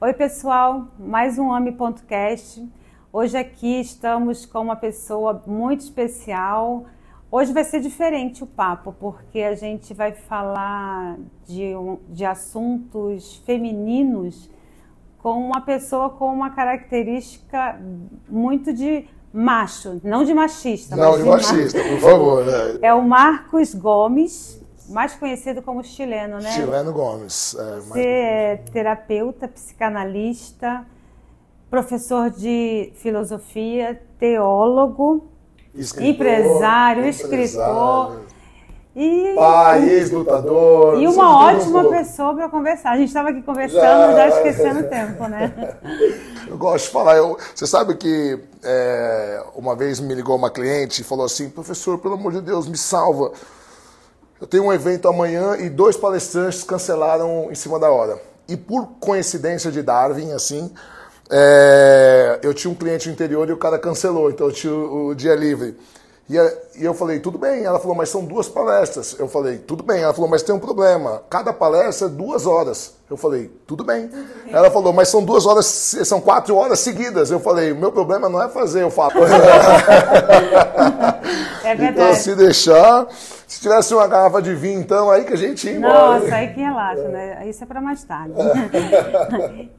Oi pessoal, mais um AME.cast. Hoje aqui estamos com uma pessoa muito especial. Hoje vai ser diferente o papo, porque a gente vai falar de assuntos femininos com uma pessoa com uma característica muito de macho, não de machista. Não, de machista, por favor. Né? É o Marcos Gomes, mais conhecido como Chileno, né? Chileno Gomes. Você é terapeuta, psicanalista, professor de filosofia, teólogo, empresário, escritor. Pai, ex-lutador. E uma ótima pessoa para conversar. A gente estava aqui conversando, já esquecendo o tempo, né? Eu gosto de falar. Você sabe que uma vez me ligou uma cliente e falou assim: professor, pelo amor de Deus, me salva. Eu tenho um evento amanhã e 2 palestrantes cancelaram em cima da hora. E por coincidência de Darwin, assim, eu tinha um cliente no interior e o cara cancelou, então eu tinha o dia livre. E eu falei, tudo bem. Ela falou, mas são 2 palestras. Eu falei, tudo bem. Ela falou, mas tem um problema. Cada palestra é 2 horas. Eu falei, tudo bem. Ela falou, mas são 2 horas, são 4 horas seguidas. Eu falei, o meu problema não é fazer, eu falo. É verdade. Então, se deixar, se tivesse uma garrafa de vinho, então, aí que a gente ia embora. Nossa, aí que relaxa, né? Isso é para mais tarde.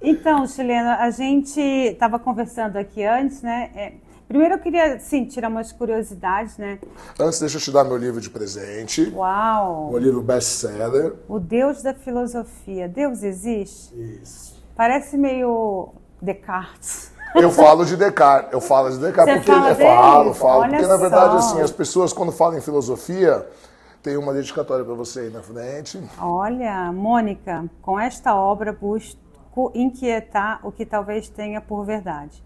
Então, Chileno, a gente estava conversando aqui antes, né? Primeiro eu queria, sim, tirar umas curiosidades, né? Antes, deixa eu te dar meu livro de presente. Uau! Meu livro best-seller. O Deus da Filosofia. Deus existe? Isso. Parece meio Descartes. Eu falo de Descartes. Você porque fala eu dele? falo. Olha Porque, na verdade, só. assim, as pessoas, quando falam em filosofia, tem uma dedicatória para você aí na frente. Olha, Mônica, com esta obra busco inquietar o que talvez tenha por verdade.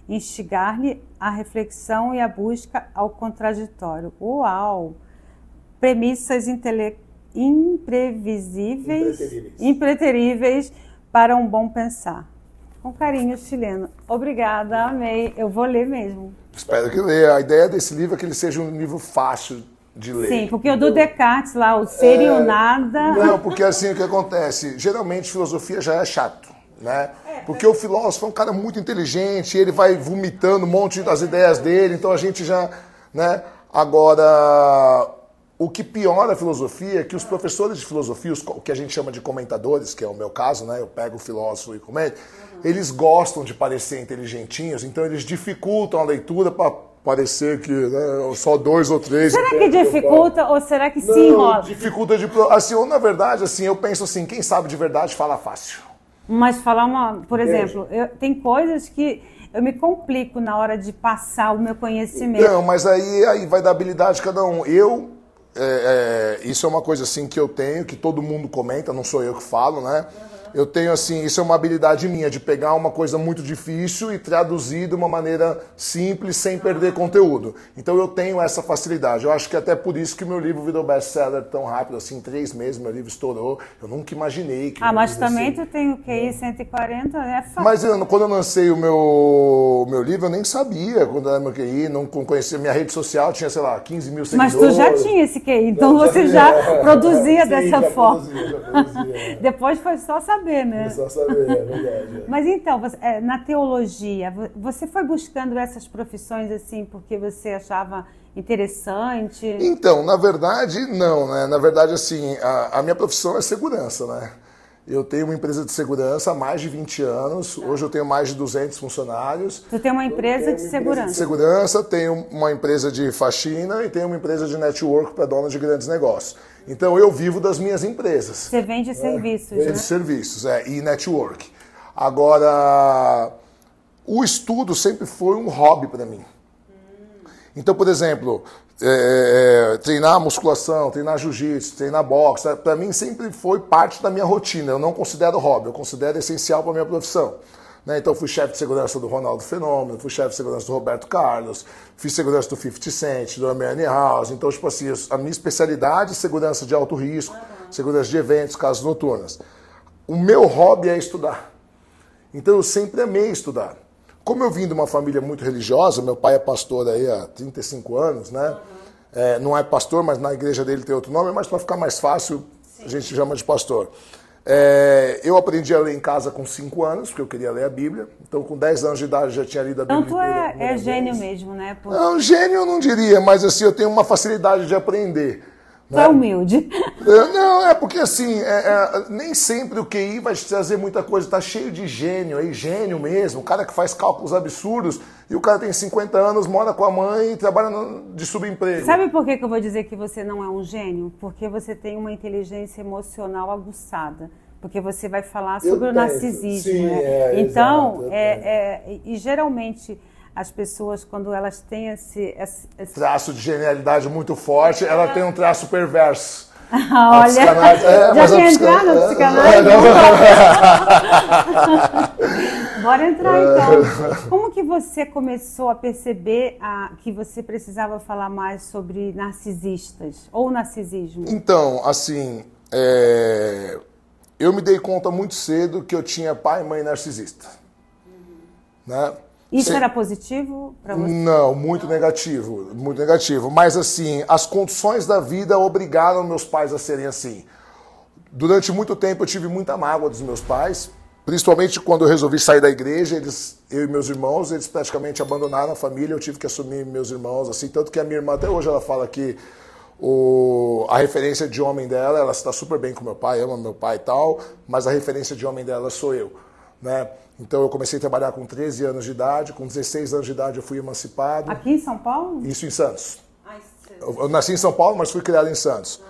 Instigar-lhe a reflexão e a busca ao contraditório. Uau! Premissas impreteríveis para um bom pensar. Com carinho, Chileno. Obrigada, amei. Eu vou ler mesmo. Espero que leia. A ideia desse livro é que ele seja um livro fácil de ler. Sim, porque o do Descartes lá, o ser e o nada... Não, porque assim o que acontece, geralmente filosofia já é chato, né? Porque o filósofo é um cara muito inteligente, ele vai vomitando um monte das ideias dele, então a gente já, né? Agora, o que piora a filosofia é que os professores de filosofia, o que a gente chama de comentadores, que é o meu caso, né? Eu pego o filósofo e comento, eles gostam de parecer inteligentinhos, então eles dificultam a leitura para parecer que, né, só 2 ou 3... Será que dificulta ou será que se enrola? Dificulta de... Assim, ou na verdade, assim, eu penso assim, quem sabe de verdade fala fácil. Mas falar por exemplo, tem coisas que eu me complico na hora de passar o meu conhecimento. Não, mas aí vai da habilidade de cada um. Isso é uma coisa assim que eu tenho, que todo mundo comenta, não sou eu que falo, né? Eu tenho assim, isso é uma habilidade minha, de pegar uma coisa muito difícil e traduzir de uma maneira simples, sem perder conteúdo. Então eu tenho essa facilidade. Eu acho que até por isso que meu livro virou best-seller tão rápido, assim, em 3 meses meu livro estourou. Eu nunca imaginei que... mas também tu tem o QI 140, é fácil. Mas quando eu lancei o meu livro, eu nem sabia quando era meu QI, não conhecia. Minha rede social tinha, sei lá, 15 mil seguidores. Mas tu já tinha esse QI, então você já produzia dessa forma. Produzia. Depois foi só saber. Né? Só saber, é verdade. Mas então, na teologia, você foi buscando essas profissões assim porque você achava interessante? Então, na verdade, não, né? Na verdade, assim, a minha profissão é segurança, né? Eu tenho uma empresa de segurança há mais de 20 anos. Hoje eu tenho mais de 200 funcionários. Tu tem uma empresa de segurança? Tenho uma empresa de faxina e tenho uma empresa de network para donos de grandes negócios. Então eu vivo das minhas empresas. Você vende serviços, Vende serviços, e network. Agora, o estudo sempre foi um hobby para mim. Então, por exemplo, treinar musculação, treinar jiu-jitsu, treinar boxe, para mim sempre foi parte da minha rotina. Eu não considero hobby, eu considero essencial para a minha profissão. Então fui chefe de segurança do Ronaldo Fenômeno, fui chefe de segurança do Roberto Carlos, fiz segurança do 50 Cent, do Amy House. Então, tipo assim, a minha especialidade é segurança de alto risco, segurança de eventos, casas noturnas. O meu hobby é estudar. Então eu sempre amei estudar. Como eu vim de uma família muito religiosa, meu pai é pastor aí há 35 anos, né? Não é pastor, mas na igreja dele tem outro nome, mas para ficar mais fácil, a gente chama de pastor. Eu aprendi a ler em casa com 5 anos, porque eu queria ler a Bíblia. Então, com 10 anos de idade, eu já tinha lido a Bíblia. Então, tu é gênio mesmo, né? Não, gênio eu não diria, mas assim, eu tenho uma facilidade de aprender. Tu é humilde. Não, é porque assim, nem sempre o QI vai te trazer muita coisa. Tá cheio de gênio aí, gênio mesmo. O cara que faz cálculos absurdos e o cara tem 50 anos, mora com a mãe e trabalha de subemprego. Sabe por que eu vou dizer que você não é um gênio? Porque você tem uma inteligência emocional aguçada. Porque você vai falar sobre o narcisismo. Sim, né? Então, exato, e geralmente as pessoas, quando elas têm esse traço de genialidade muito forte, ela tem um traço perverso. Olha, já quer entrar na psicanálise? Bora entrar então. Como que você começou a perceber que você precisava falar mais sobre narcisistas ou narcisismo? Então, assim, eu me dei conta muito cedo que eu tinha pai e mãe narcisista. Né? Isso era positivo para você? Não, muito negativo, muito negativo. Mas assim, as condições da vida obrigaram meus pais a serem assim. Durante muito tempo eu tive muita mágoa dos meus pais, principalmente quando eu resolvi sair da igreja, eu e meus irmãos, eles praticamente abandonaram a família, eu tive que assumir meus irmãos, assim, tanto que a minha irmã até hoje ela fala que a referência de homem dela, ela está super bem com meu pai, ama meu pai e tal, mas a referência de homem dela sou eu, né? Então eu comecei a trabalhar com 13 anos de idade, com 16 anos de idade eu fui emancipado. Aqui em São Paulo? Isso em Santos. Eu nasci em São Paulo, mas fui criado em Santos.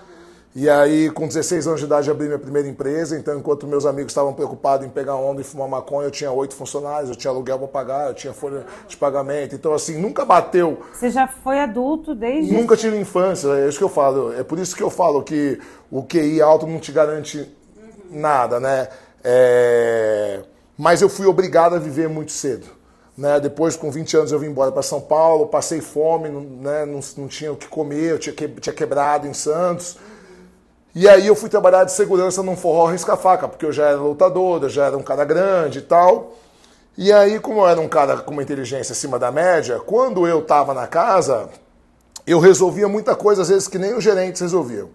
E aí, com 16 anos de idade, abri minha primeira empresa. Então, enquanto meus amigos estavam preocupados em pegar onda e fumar maconha, eu tinha 8 funcionários, eu tinha aluguel para pagar, eu tinha folha de pagamento. Então, assim, nunca bateu. Você já foi adulto desde... Nunca tive infância, é isso que eu falo. É por isso que eu falo que o QI alto não te garante nada, né? Mas eu fui obrigado a viver muito cedo. Né? Depois, com 20 anos, eu vim embora para São Paulo, passei fome, né? não tinha o que comer, eu tinha quebrado em Santos. E aí eu fui trabalhar de segurança num forró risca-faca, porque eu já era lutador, eu já era um cara grande e tal. E aí, como eu era um cara com uma inteligência acima da média, quando eu estava na casa, eu resolvia muita coisa, às vezes, que nem os gerentes resolviam.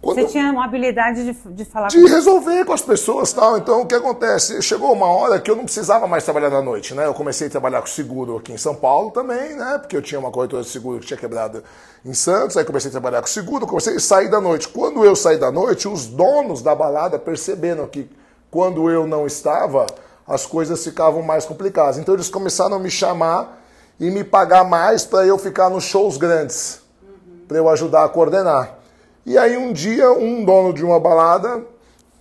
Você tinha uma habilidade de falar de resolver com as pessoas e tal. Então, o que acontece? Chegou uma hora que eu não precisava mais trabalhar na noite, né? Eu comecei a trabalhar com seguro aqui em São Paulo também, né? Porque eu tinha uma corretora de seguro que tinha quebrado em Santos. Aí comecei a trabalhar com seguro, comecei a sair da noite. Quando eu saí da noite, os donos da balada perceberam que quando eu não estava, as coisas ficavam mais complicadas. Então, eles começaram a me chamar e me pagar mais para eu ficar nos shows grandes, para eu ajudar a coordenar. E aí um dia, um dono de uma balada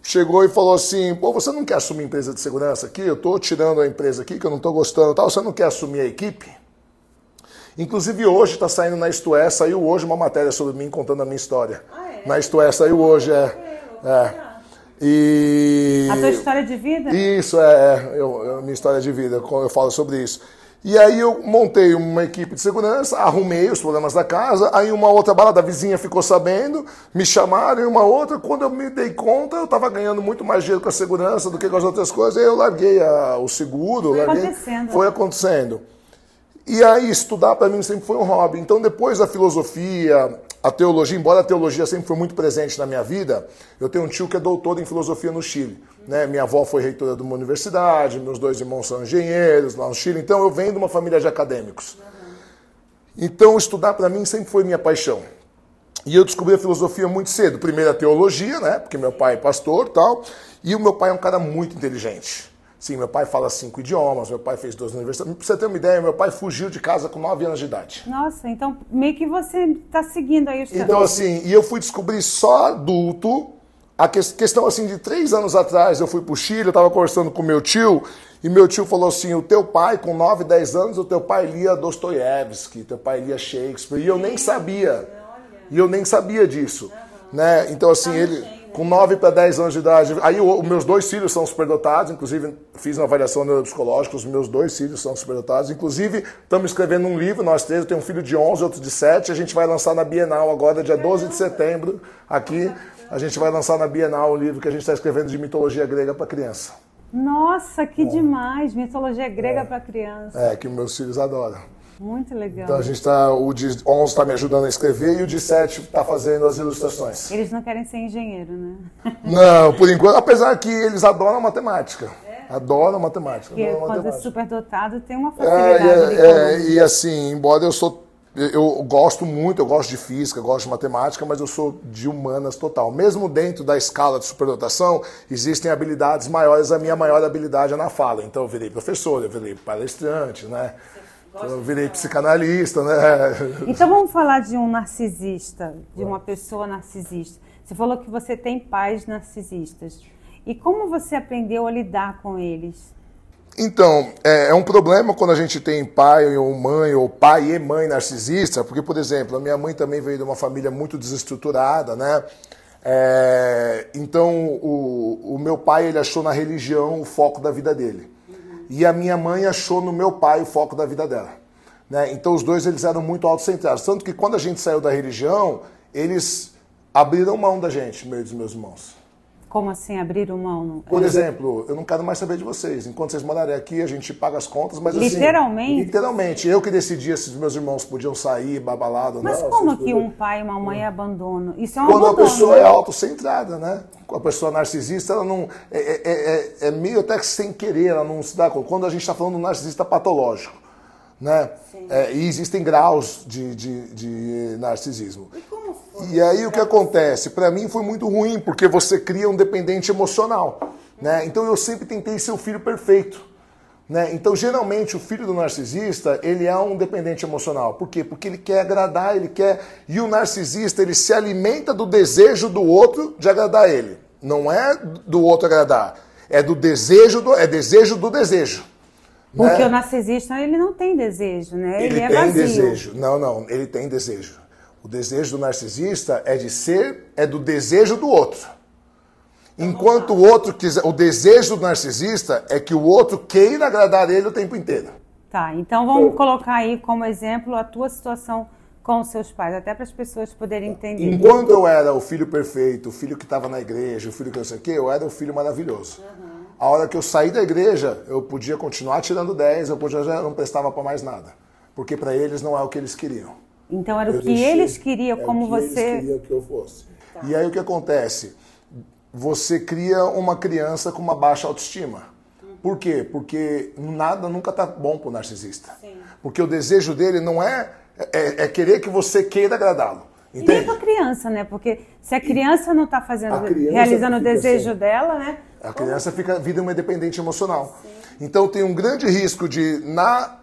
chegou e falou assim, pô, você não quer assumir a empresa de segurança aqui? Eu tô tirando a empresa aqui, que eu não tô gostando e tal, você não quer assumir a equipe? Inclusive hoje está saindo na Isto É, saiu hoje uma matéria sobre mim contando a minha história. Na Isto É, saiu hoje, E... A tua história de vida? Isso, minha história de vida, eu falo sobre isso. E aí eu montei uma equipe de segurança, arrumei os problemas da casa, aí uma outra balada, a vizinha ficou sabendo, me chamaram, e uma outra, quando eu me dei conta, eu estava ganhando muito mais dinheiro com a segurança do que com as outras coisas, aí eu larguei o seguro, foi acontecendo. E aí estudar para mim sempre foi um hobby. Então depois da filosofia, a teologia, embora a teologia sempre foi muito presente na minha vida, eu tenho um tio que é doutor em filosofia no Chile. Né? Minha avó foi reitora de uma universidade, meus 2 irmãos são engenheiros lá no Chile, então eu venho de uma família de acadêmicos. Então estudar para mim sempre foi minha paixão. E eu descobri a filosofia muito cedo. Primeiro a teologia, né? Porque meu pai é pastor e tal, e o meu pai é um cara muito inteligente. Sim, meu pai fala 5 idiomas, meu pai fez 2 universidades. Pra você ter uma ideia, meu pai fugiu de casa com 9 anos de idade. Nossa, então meio que você está seguindo aí os Então assim, e eu fui descobrir só adulto. A questão assim de 3 anos atrás, eu fui pro Chile, eu estava conversando com meu tio, e meu tio falou assim, o teu pai, com 9, 10 anos, o teu pai lia Dostoiévski, teu pai lia Shakespeare, e eu nem sabia. E eu nem sabia disso. Né? Então assim, ele com 9 para 10 anos de idade, aí os meus 2 filhos são superdotados, inclusive fiz uma avaliação neuropsicológica, os meus 2 filhos são superdotados, inclusive estamos escrevendo um livro, nós 3, eu tenho um filho de 11, outro de 7, a gente vai lançar na Bienal agora, dia 12 de setembro, aqui. A gente vai lançar na Bienal o livro que a gente está escrevendo de mitologia grega para criança. Nossa, que demais! Mitologia grega para criança. Que meus filhos adoram. Muito legal. Então a gente tá, o de 11 está me ajudando a escrever e o de 7 está fazendo as ilustrações. Eles não querem ser engenheiro, né? Não, por enquanto, apesar que eles adoram matemática. Adoram matemática. Porque adoram quando matemática. é superdotado tem uma facilidade. E assim, embora eu gosto muito, eu gosto de física, gosto de matemática, mas eu sou de humanas total. Mesmo dentro da escala de superdotação, existem habilidades maiores, a minha maior habilidade é na fala. Então eu virei professor, eu virei palestrante, né? Eu virei psicanalista, né? Então vamos falar de um narcisista, de uma pessoa narcisista. Você falou que você tem pais narcisistas. E como você aprendeu a lidar com eles? Então, é um problema quando a gente tem pai ou mãe, ou pai e mãe narcisista, porque, por exemplo, a minha mãe também veio de uma família muito desestruturada, né? Então, o meu pai, ele achou na religião o foco da vida dele. E a minha mãe achou no meu pai o foco da vida dela. Né? Então, os dois, eles eram muito autocentrados. Tanto que quando a gente saiu da religião, eles abriram mão da gente, meio dos meus irmãos. Como assim, abriram mão? Por exemplo, eu não quero mais saber de vocês. Enquanto vocês morarem aqui, a gente paga as contas, mas assim... Literalmente? Literalmente. Eu que decidia se os meus irmãos podiam sair, babalado ou não. Mas como que um pai e uma mãe abandonam? Isso é um Quando abandono, a pessoa né? é autocentrada, né? A pessoa narcisista, ela não... É meio até que sem querer, ela não se dá conta. Quando a gente está falando de um narcisista patológico, né? E existem graus de narcisismo. E como foi? E aí o que acontece? Para mim foi muito ruim, porque você cria um dependente emocional. Né? Então eu sempre tentei ser o filho perfeito. Né? Então geralmente o filho do narcisista, ele é um dependente emocional. Por quê? Porque ele quer agradar, ele quer... E o narcisista, ele se alimenta do desejo do outro de agradar ele. Não é do outro agradar, é do desejo do... É desejo do desejo. Porque né? o narcisista, ele não tem desejo, né? Ele é tem vazio. desejo. Não, ele tem desejo. O desejo do narcisista é do desejo do outro. Enquanto o outro quiser, o desejo do narcisista é que o outro queira agradar ele o tempo inteiro. Tá, então vamos colocar aí como exemplo a tua situação com os seus pais, até para as pessoas poderem entender. Enquanto eu era o filho perfeito, o filho que estava na igreja, o filho que não sei o quê, eu era o filho maravilhoso. A hora que eu saí da igreja, eu podia continuar tirando 10, eu já não prestava para mais nada. Porque para eles não é o que eles queriam. Então era o que eles queriam, como você... Eles queriam que eu fosse. Tá. E aí o que acontece? Você cria uma criança com uma baixa autoestima. Por quê? Porque nada nunca tá bom pro narcisista. Sim. Porque o desejo dele não é querer que você queira agradá-lo. Entende? E nem pra criança, né? Porque se a criança não tá realizando o desejo dela, né? A criança vira uma dependente emocional. Sim. Então tem um grande risco de, na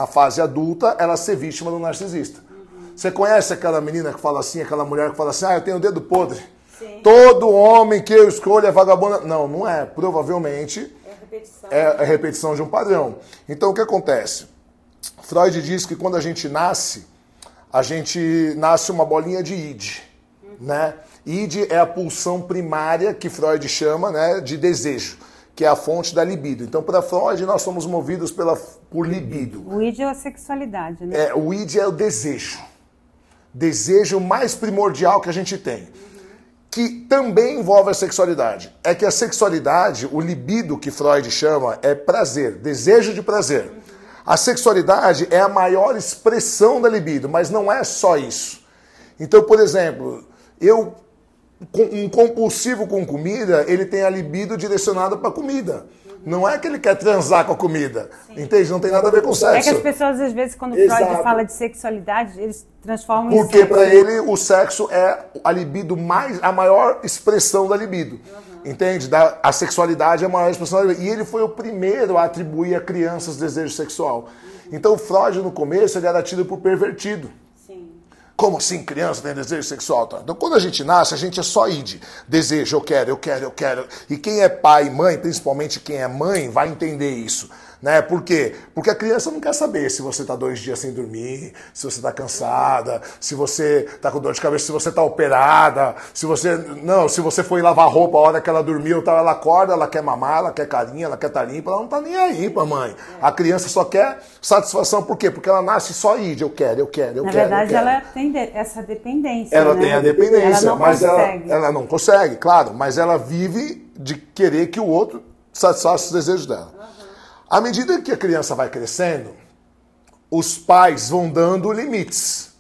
fase adulta, ela ser vítima do narcisista. Você conhece aquela menina que fala assim, aquela mulher que fala assim, eu tenho o dedo podre. Sim. Todo homem que eu escolho é vagabundo. Não é. Provavelmente é a repetição de um padrão. Então o que acontece? Freud diz que quando a gente nasce uma bolinha de id. Né? Id é a pulsão primária que Freud chama, né, de desejo, que é a fonte da libido. Então, para Freud, nós somos movidos por libido. O id é a sexualidade, né? O id é o desejo. Desejo mais primordial que a gente tem. Que também envolve a sexualidade. É que a sexualidade, o libido que Freud chama, é prazer, desejo de prazer. A sexualidade é a maior expressão da libido, mas não é só isso. Então, por exemplo, um compulsivo com comida, ele tem a libido direcionada para comida. Não é que ele quer transar com a comida. Sim. Entende? Não tem nada a ver com sexo. É que as pessoas, às vezes, quando Freud fala de sexualidade, eles transformam em porque para ele o sexo é a libido a maior expressão da libido. Entende? A sexualidade é a maior expressão da libido. E ele foi o primeiro a atribuir a crianças desejo sexual. Então Freud, no começo, ele era tido por pervertido. Como assim criança tem desejo sexual? Então, quando a gente nasce, a gente é só id. Desejo, eu quero. E quem é pai e mãe, principalmente quem é mãe, vai entender isso. Né? Por quê? Porque a criança não quer saber se você está 2 dias sem dormir, se você está cansada, se você está com dor de cabeça, se você está operada, se você foi lavar roupa a hora que ela dormiu, tá, ela acorda, ela quer mamar, ela quer carinho, ela quer estar limpa, ela não está nem aí pra mãe. A criança só quer satisfação, por quê? Porque ela nasce só id, eu quero. Na verdade, ela tem essa dependência. Ela né? tem a dependência, ela não mas consegue. ela não consegue, claro, mas ela vive de querer que o outro satisfaça os desejos dela. À medida que a criança vai crescendo, os pais vão dando limites.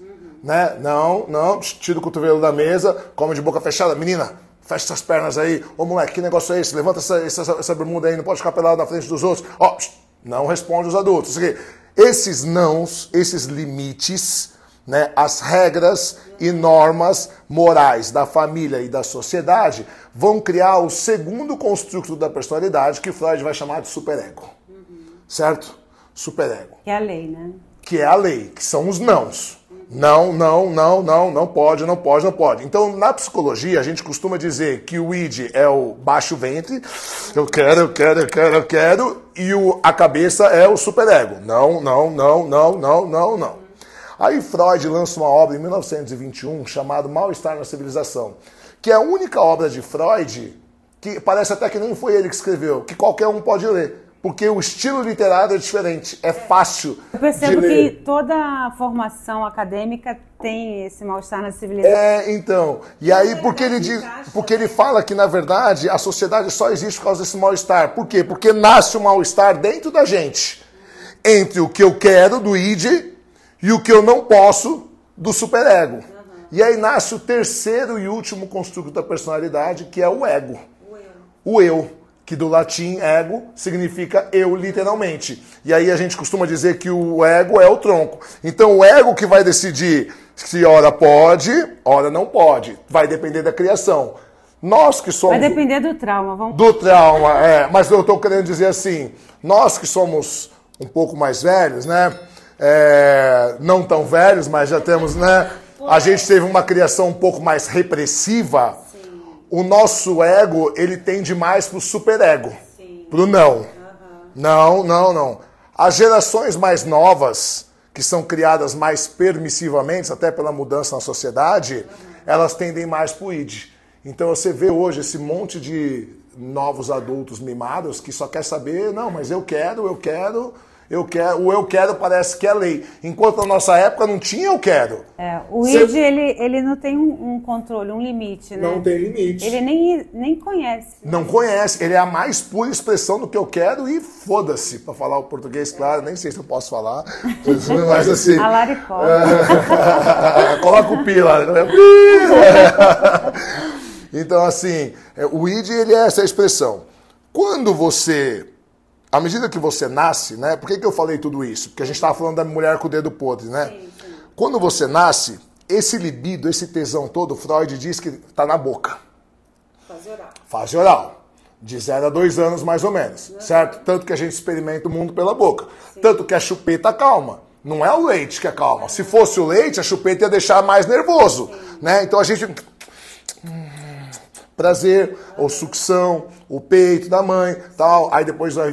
Né? Não, tira o cotovelo da mesa, come de boca fechada. Menina, fecha essas pernas aí. Ô moleque, que negócio é esse? Levanta essa bermuda aí, não pode ficar pelado na frente dos outros. Ó, não responde os adultos. Esses nãos, esses limites, né, as regras e normas morais da família e da sociedade vão criar o segundo construto da personalidade que Freud vai chamar de superego. Certo? Superego. Que é a lei, né? Que é a lei, que são os nãos. Não pode. Então, na psicologia, a gente costuma dizer que o id é o baixo ventre, eu quero, e a cabeça é o superego. Não. Aí Freud lança uma obra em 1921 chamada Mal-Estar na Civilização, que é a única obra de Freud que parece até que nem foi ele que escreveu, que qualquer um pode ler. Porque o estilo literário é diferente, é fácil de ler. Eu percebo que toda a formação acadêmica tem esse mal-estar na civilização. Então. E aí, porque ele fala que, na verdade, a sociedade só existe por causa desse mal-estar. Por quê? Porque nasce um mal-estar dentro da gente. Entre o que eu quero, do id, e o que eu não posso, do superego. E aí nasce o terceiro e último construto da personalidade, que é o ego. O eu. Que do latim ego significa eu, literalmente. E aí a gente costuma dizer que o ego é o tronco. Então o ego que vai decidir se ora pode, ora não pode. Vai depender da criação. Nós que somos... Vai depender do trauma. Vamos... Do trauma, mas eu estou querendo dizer assim, nós que somos um pouco mais velhos, né? Não tão velhos, mas já temos, né? A gente teve uma criação um pouco mais repressiva. O nosso ego, ele tende mais pro superego, pro não. Não. As gerações mais novas, que são criadas mais permissivamente, até pela mudança na sociedade, elas tendem mais pro id. Então você vê hoje esse monte de novos adultos mimados que só quer saber, não, mas eu quero, o eu quero parece que é lei. Enquanto na nossa época não tinha eu quero. O id, ele não tem um controle, um limite, né? Não tem limite. Ele nem conhece. Não conhece. Ele é a mais pura expressão do que eu quero e foda-se. Para falar o português, claro, nem sei se eu posso falar. Mas assim... A laricó. Coloca o pi lá. Então, assim, o id, ele é essa expressão. Quando você... À medida que você nasce, né? Por que eu falei tudo isso? Porque a gente estava falando da mulher com o dedo podre, né? Sim. Quando você nasce, esse libido, esse tesão todo, Freud diz que está na boca. Fase oral. De 0 a 2 anos, mais ou menos. Certo? Tanto que a gente experimenta o mundo pela boca. Sim. Tanto que a chupeta acalma. Não é o leite que acalma. Se fosse o leite, a chupeta ia deixar mais nervoso. Né? Então a gente... prazer, ou sucção, o peito da mãe, tal. Aí depois a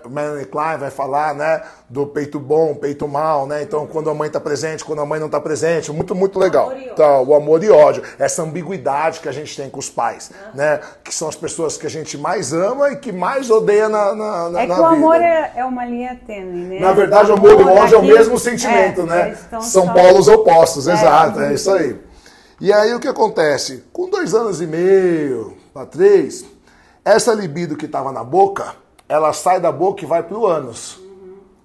Melanie Klein vai falar, né, do peito bom, peito mal, né? Então, quando a mãe está presente, quando a mãe não está presente, muito legal. Então, o amor e ódio, essa ambiguidade que a gente tem com os pais, né? Que são as pessoas que a gente mais ama e que mais odeia na vida. O amor é uma linha tênue, né? Na verdade, o amor e o ódio é o mesmo sentimento, né? São polos opostos, exato, é isso aí. E aí o que acontece? Com 2 anos e meio, para 3, essa libido que estava na boca, ela sai da boca e vai para o ânus.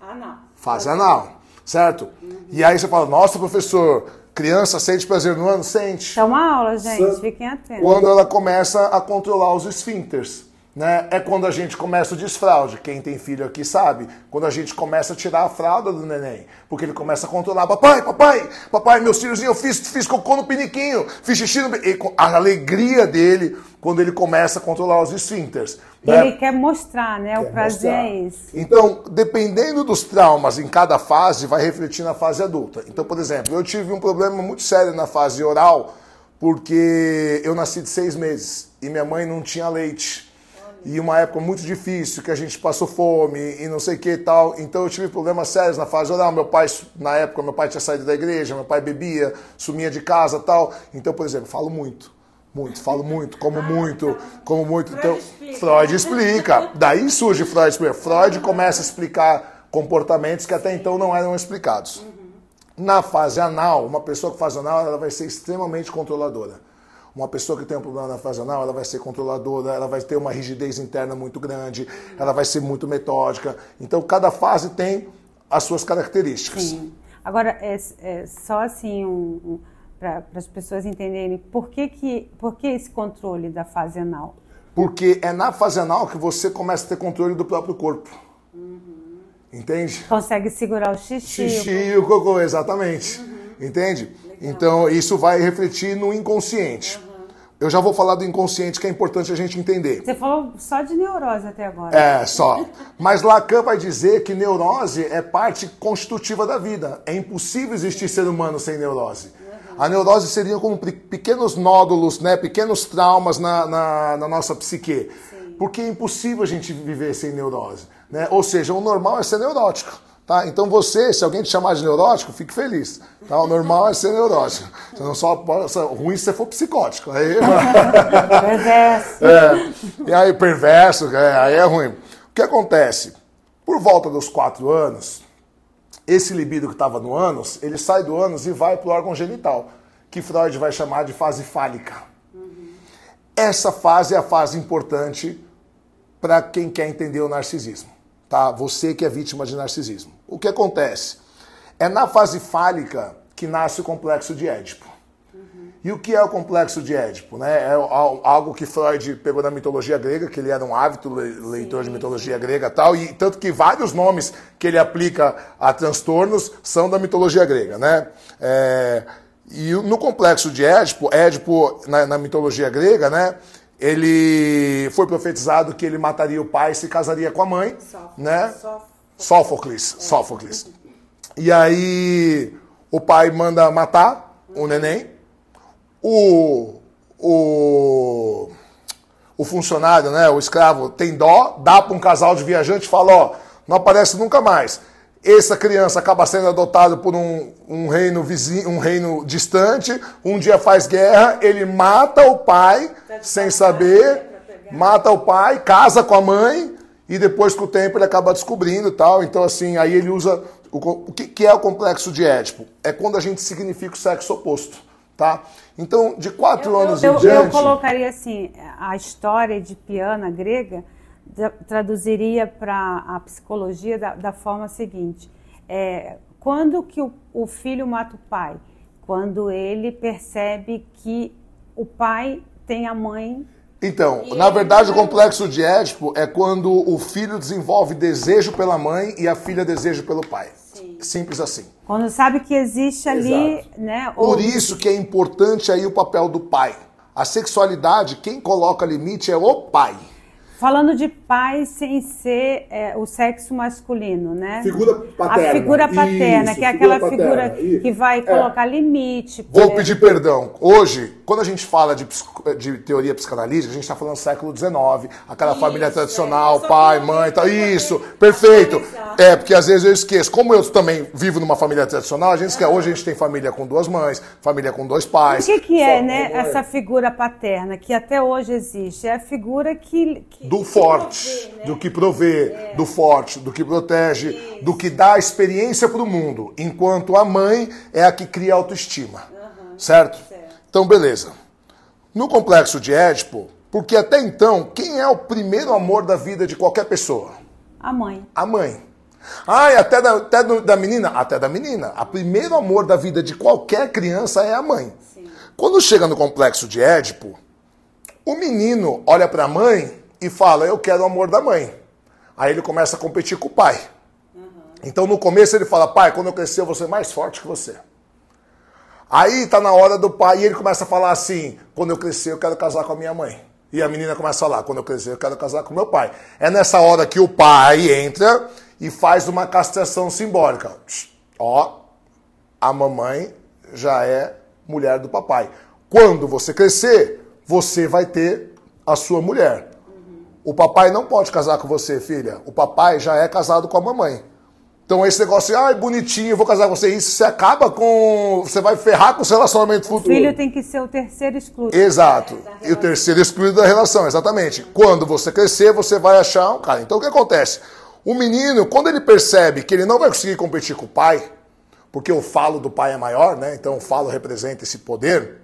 Anal. Fase anal, certo? E aí você fala, nossa, professor, criança sente prazer no ânus? Sente. Então uma aula, gente, fiquem atentos. Quando ela começa a controlar os esfíncteres. Né? É quando a gente começa o desfraude. Quem tem filho aqui sabe. Quando a gente começa a tirar a fralda do neném. Porque ele começa a controlar. Papai, meus filhos, eu fiz cocô no piniquinho. Fiz xixi no... A alegria dele quando ele começa a controlar os esfíncteres. Né? Ele quer mostrar, né? O prazer é esse. Então, dependendo dos traumas em cada fase, vai refletir na fase adulta. Então, por exemplo, eu tive um problema muito sério na fase oral, porque eu nasci de 6 meses e minha mãe não tinha leite. E uma época muito difícil, que a gente passou fome e não sei o que e tal. Então eu tive problemas sérios na fase oral. Na época, meu pai tinha saído da igreja, meu pai bebia, sumia de casa e tal. Então, por exemplo, falo muito, como muito. Então, Freud explica. Daí surge Freud explica. Freud começa a explicar comportamentos que até então não eram explicados. Na fase anal, uma pessoa que faz anal, ela vai ser extremamente controladora. Uma pessoa que tem um problema na fase anal, ela vai ser controladora, ela vai ter uma rigidez interna muito grande, ela vai ser muito metódica. Então, cada fase tem as suas características. Sim. Agora, só assim, para as pessoas entenderem, por que esse controle da fase anal? Porque é na fase anal que você começa a ter controle do próprio corpo. Entende? Consegue segurar o xixi. Xixi e o cocô, exatamente. Entende? Legal. Então, isso vai refletir no inconsciente. Eu já vou falar do inconsciente, que é importante a gente entender. Você falou só de neurose até agora. É, só. Mas Lacan vai dizer que neurose é parte constitutiva da vida. É impossível existir ser humano sem neurose. A neurose seria como pequenos nódulos, né, pequenos traumas na nossa psique. Sim. Porque é impossível a gente viver sem neurose. Né? Ou seja, o normal é ser neurótico. Tá? Então você, se alguém te chamar de neurótico, fique feliz. Tá? O normal é ser neurótico. Você não só pode, ruim se você for psicótico. Aí, perverso. E aí, perverso, aí é ruim. O que acontece? Por volta dos 4 anos, esse libido que estava no ânus, ele sai do ânus e vai para o órgão genital, que Freud vai chamar de fase fálica. Essa fase é a fase importante para quem quer entender o narcisismo. Tá? Você que é vítima de narcisismo. O que acontece? É na fase fálica que nasce o complexo de Édipo. E o que é o complexo de Édipo? Né? É algo que Freud pegou da mitologia grega, que ele era um ávido leitor de mitologia grega e tal, e tanto que vários nomes que ele aplica a transtornos são da mitologia grega. Né? E no complexo de Édipo, Édipo na mitologia grega, né? Ele foi profetizado que ele mataria o pai e se casaria com a mãe, né? Sófocles. E aí o pai manda matar o neném. O funcionário, né, o escravo, tem dó, dá para um casal de viajantes e fala, ó, não aparece nunca mais. Essa criança acaba sendo adotada por um reino vizinho, um reino distante, um dia faz guerra, ele mata o pai sem saber, mata o pai, casa com a mãe e depois com o tempo ele acaba descobrindo e tal. Então assim, aí ele usa o que é o complexo de Édipo? É quando a gente significa o sexo oposto, tá? Então, de 4 anos em diante... Eu colocaria assim, a história de Piana grega traduziria para a psicologia da forma seguinte. Quando que o filho mata o pai? Quando ele percebe que o pai tem a mãe... Então, na verdade, o complexo de Édipo é quando o filho desenvolve desejo pela mãe e a filha desejo pelo pai. Sim. Simples assim. Quando sabe que existe ali... Né, Por isso que é importante aí o papel do pai. A sexualidade, quem coloca limite é o pai. Falando de pai sem ser o sexo masculino, né? Figura paterna. A figura paterna, isso, que é aquela figura que vai colocar limite. Vou pedir perdão. Hoje, quando a gente fala de teoria psicanalítica, a gente está falando do século XIX, aquela família tradicional, pai, mãe, tal. Isso, perfeito. Porque às vezes eu esqueço. Como eu também vivo numa família tradicional, a gente esquece. Hoje a gente tem família com 2 mães, família com 2 pais. O que é, né, essa figura paterna, que até hoje existe? É a figura do forte, do que provê, do forte, do que protege, do que dá experiência para o mundo, enquanto a mãe é a que cria autoestima, certo? Então, beleza. No complexo de Édipo, porque até então, quem é o primeiro amor da vida de qualquer pessoa? A mãe. A mãe. Ah, e até da menina? Até da menina. O primeiro amor da vida de qualquer criança é a mãe. Sim. Quando chega no complexo de Édipo, o menino olha para a mãe e fala, eu quero o amor da mãe. Aí ele começa a competir com o pai. Então no começo ele fala, pai, quando eu crescer eu vou ser mais forte que você. Aí tá na hora do pai e ele começa a falar assim, quando eu crescer eu quero casar com a minha mãe. E a menina começa a falar, quando eu crescer eu quero casar com meu pai. É nessa hora que o pai entra e faz uma castração simbólica. Ó, a mamãe já é mulher do papai. Quando você crescer, você vai ter a sua mulher. O papai não pode casar com você, filha. O papai já é casado com a mamãe. Então esse negócio, bonitinho, eu vou casar com você. Isso você acaba com... Você vai ferrar com o seu relacionamento futuro. O filho tem que ser o terceiro excluído. Exato. E o terceiro excluído da relação, exatamente. Quando você crescer, você vai achar um cara. Então o que acontece? O menino, quando ele percebe que ele não vai conseguir competir com o pai, porque o falo do pai é maior, né? Então o falo representa esse poder...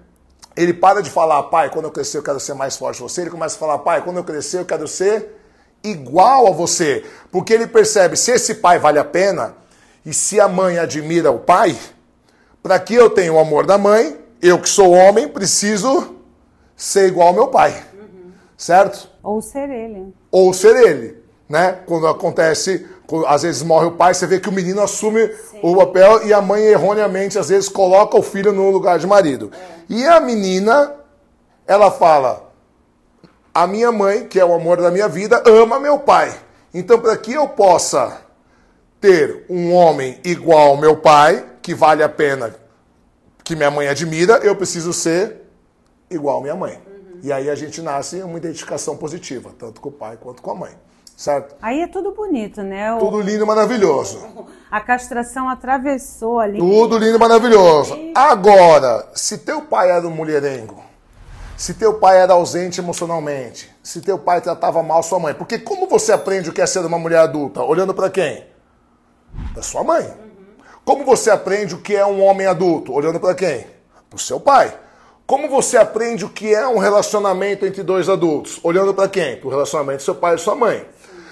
Ele para de falar, pai, quando eu crescer eu quero ser mais forte que você. Ele começa a falar, pai, quando eu crescer eu quero ser igual a você. Porque ele percebe, se esse pai vale a pena, E se a mãe admira o pai, para que eu tenha o amor da mãe, eu que sou homem, preciso ser igual ao meu pai. Certo? Ou ser ele. Ou ser ele, né? Quando acontece, às vezes morre o pai, você vê que o menino assume o papel e a mãe erroneamente, às vezes, coloca o filho no lugar de marido. E a menina, ela fala, a minha mãe, que é o amor da minha vida, ama meu pai. Então, para que eu possa ter um homem igual ao meu pai, que vale a pena, que minha mãe admira, eu preciso ser igual à minha mãe. E aí a gente nasce uma identificação positiva, tanto com o pai quanto com a mãe, certo? Aí é tudo bonito, né? Tudo lindo e maravilhoso. A castração atravessou ali. Tudo lindo e maravilhoso. Agora, se teu pai era um mulherengo, se teu pai era ausente emocionalmente, se teu pai tratava mal sua mãe, porque como você aprende o que é ser uma mulher adulta? Olhando para quem? Da sua mãe. Como você aprende o que é um homem adulto? Olhando para quem? Para o seu pai. Como você aprende o que é um relacionamento entre dois adultos? Olhando para quem? Para o relacionamento do seu pai e sua mãe.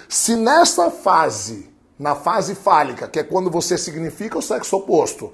Se nessa fase, na fase fálica, que é quando você significa o sexo oposto,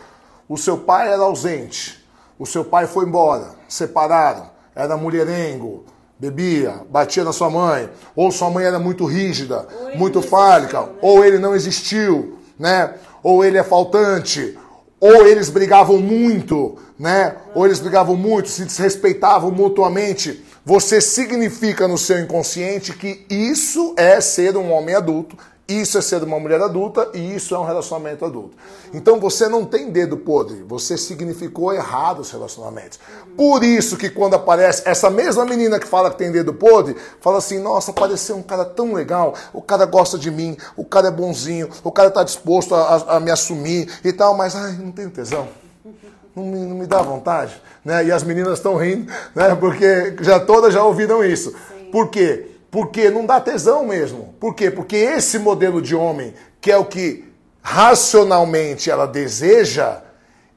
o seu pai era ausente, o seu pai foi embora, separaram, era mulherengo, bebia, batia na sua mãe, ou sua mãe era muito rígida, muito fálica, ou ele não existiu, né? Ou ele é faltante, ou eles brigavam muito, né? Ou eles brigavam muito, se desrespeitavam mutuamente. Você significa no seu inconsciente que isso é ser um homem adulto, isso é ser uma mulher adulta e isso é um relacionamento adulto. Então você não tem dedo podre, você significou errado os relacionamentos. Por isso que quando aparece essa mesma menina que fala que tem dedo podre, fala assim, nossa, apareceu um cara tão legal, o cara gosta de mim, o cara é bonzinho, o cara está disposto a me assumir e tal, mas ai, não tenho tesão. Não me dá vontade, né? E as meninas estão rindo, né? Porque todas já ouviram isso. Sim. Por quê? Porque não dá tesão mesmo. Por quê? Porque esse modelo de homem, que é o que racionalmente ela deseja,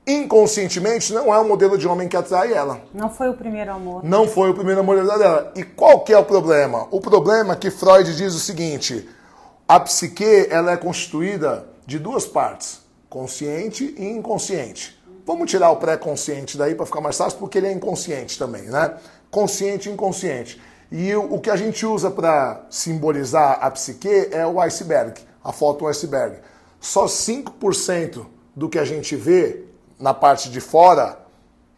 inconscientemente não é o modelo de homem que atrai ela. Não foi o primeiro amor. Não foi o primeiro amor dela. E qual que é o problema? O problema é que Freud diz o seguinte, a psique ela é constituída de duas partes, consciente e inconsciente. Vamos tirar o pré-consciente daí para ficar mais fácil, porque ele é inconsciente também, né? Consciente e inconsciente. E o que a gente usa para simbolizar a psique é o iceberg, a foto do iceberg. Só 5% do que a gente vê na parte de fora,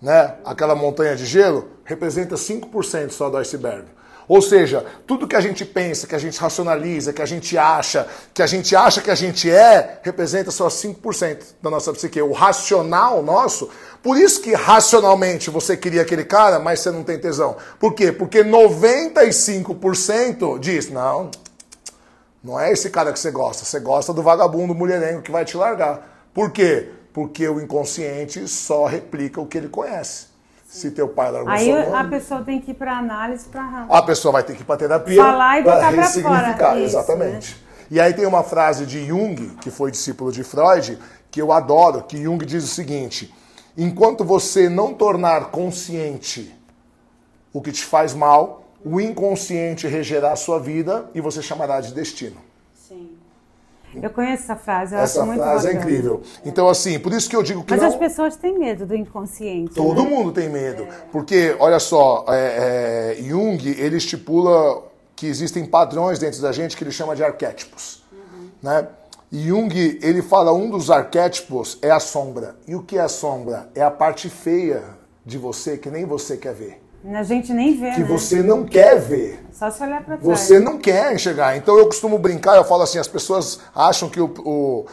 né, aquela montanha de gelo, representa 5% só do iceberg. Ou seja, tudo que a gente pensa, que a gente racionaliza, que a gente acha que a gente é, representa só 5% da nossa psique. O racional nosso, por isso que racionalmente você queria aquele cara, mas você não tem tesão. Por quê? Porque 95% diz, não é esse cara que você gosta do vagabundo mulherengo que vai te largar. Por quê? Porque o inconsciente só replica o que ele conhece. Se teu pai largou aí sua mãe, a pessoa tem que ir para análise para... A pessoa vai ter que ir para terapia falar e botar para fora. Exatamente. Isso, né? E aí tem uma frase de Jung, que foi discípulo de Freud, que eu adoro, que Jung diz o seguinte, enquanto você não tornar consciente o que te faz mal, o inconsciente regerá a sua vida e você chamará de destino. Sim. Eu conheço essa frase, eu essa acho muito frase bacana. É incrível. Então, assim, por isso que eu digo que Mas não... as pessoas têm medo do inconsciente. Todo mundo tem medo. Porque, olha só, Jung, ele estipula que existem padrões dentro da gente que ele chama de arquétipos. Né? E Jung, ele fala um dos arquétipos é a sombra. E o que é a sombra? É a parte feia de você que nem você quer ver. A gente nem vê, que né? você não quer ver. Só se olhar pra trás. Você não quer enxergar. Então eu costumo brincar, eu falo assim, as pessoas acham que o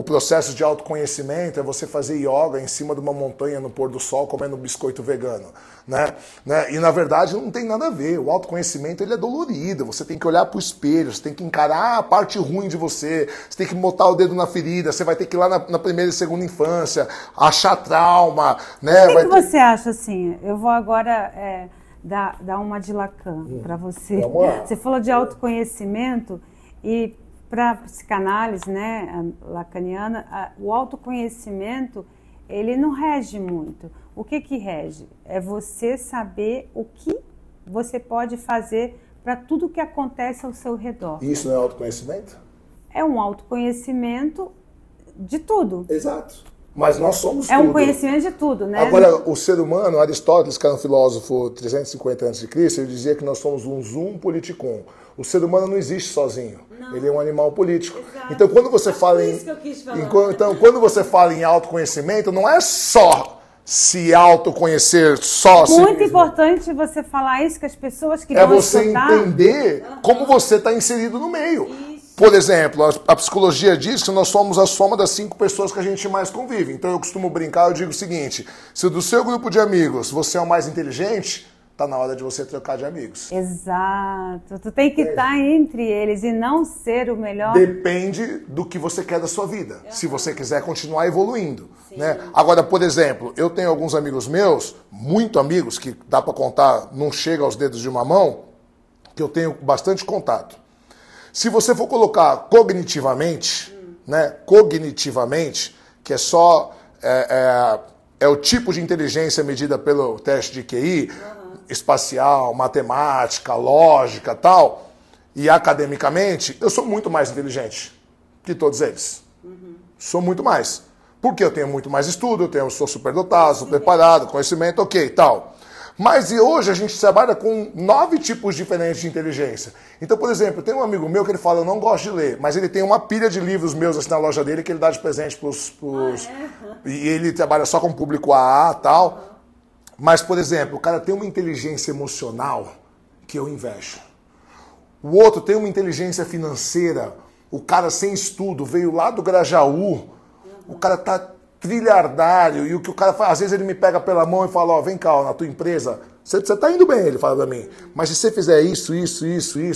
processo de autoconhecimento é você fazer yoga em cima de uma montanha no pôr do sol comendo biscoito vegano. Né? E na verdade não tem nada a ver. O autoconhecimento ele é dolorido. Você tem que olhar para o espelho, você tem que encarar a parte ruim de você, você tem que botar o dedo na ferida, você vai ter que ir lá na primeira e segunda infância, achar trauma. Né? O que você acha assim? Eu vou agora dar uma de Lacan para você. Vamos lá. Você falou de autoconhecimento e para a psicanálise, né, lacaniana, o autoconhecimento, ele não rege muito. O que rege? É você saber o que você pode fazer para tudo que acontece ao seu redor. Isso não é autoconhecimento? É um autoconhecimento de tudo. Exato. Mas nós somos tudo. É um conhecimento de tudo, né? Agora, o ser humano, Aristóteles, que era um filósofo 350 a.C., ele dizia que nós somos um zoom politicum. O ser humano não existe sozinho. Não. Ele é um animal político. Exato. Então, quando você fala então, quando você fala em autoconhecimento, não é só se autoconhecer só. Muito importante você falar isso, que as pessoas que vão você entender como você está inserido no meio. Isso. Por exemplo, a psicologia diz que nós somos a soma das 5 pessoas que a gente mais convive. Então eu costumo brincar, eu digo o seguinte: se do seu grupo de amigos você é o mais inteligente, tá na hora de você trocar de amigos. Exato. Tu tem que estar entre eles e não ser o melhor. Depende do que você quer da sua vida. Se você quiser continuar evoluindo. Né? Agora, por exemplo, eu tenho alguns amigos meus, muito amigos, que dá para contar, não chega aos dedos de uma mão, que eu tenho bastante contato. Se você for colocar cognitivamente, né, cognitivamente, que é só é o tipo de inteligência medida pelo teste de QI, espacial, matemática, lógica, tal, e academicamente, eu sou muito mais inteligente que todos eles. Sou muito mais. Porque eu tenho muito mais estudo, eu sou superdotado, sou preparado, conhecimento, ok, tal. Mas e hoje a gente trabalha com 9 tipos diferentes de inteligência. Então, por exemplo, tem um amigo meu que ele fala, eu não gosto de ler, mas ele tem uma pilha de livros meus assim na loja dele que ele dá de presente pros... E ele trabalha só com público AA e tal. Mas, por exemplo, o cara tem uma inteligência emocional que eu invejo. O outro tem uma inteligência financeira, o cara sem estudo, veio lá do Grajaú, o cara tá trilhardário, e o que o cara faz, às vezes ele me pega pela mão e fala, ó, vem cá, na tua empresa, você tá indo bem, ele fala pra mim, mas se você fizer isso,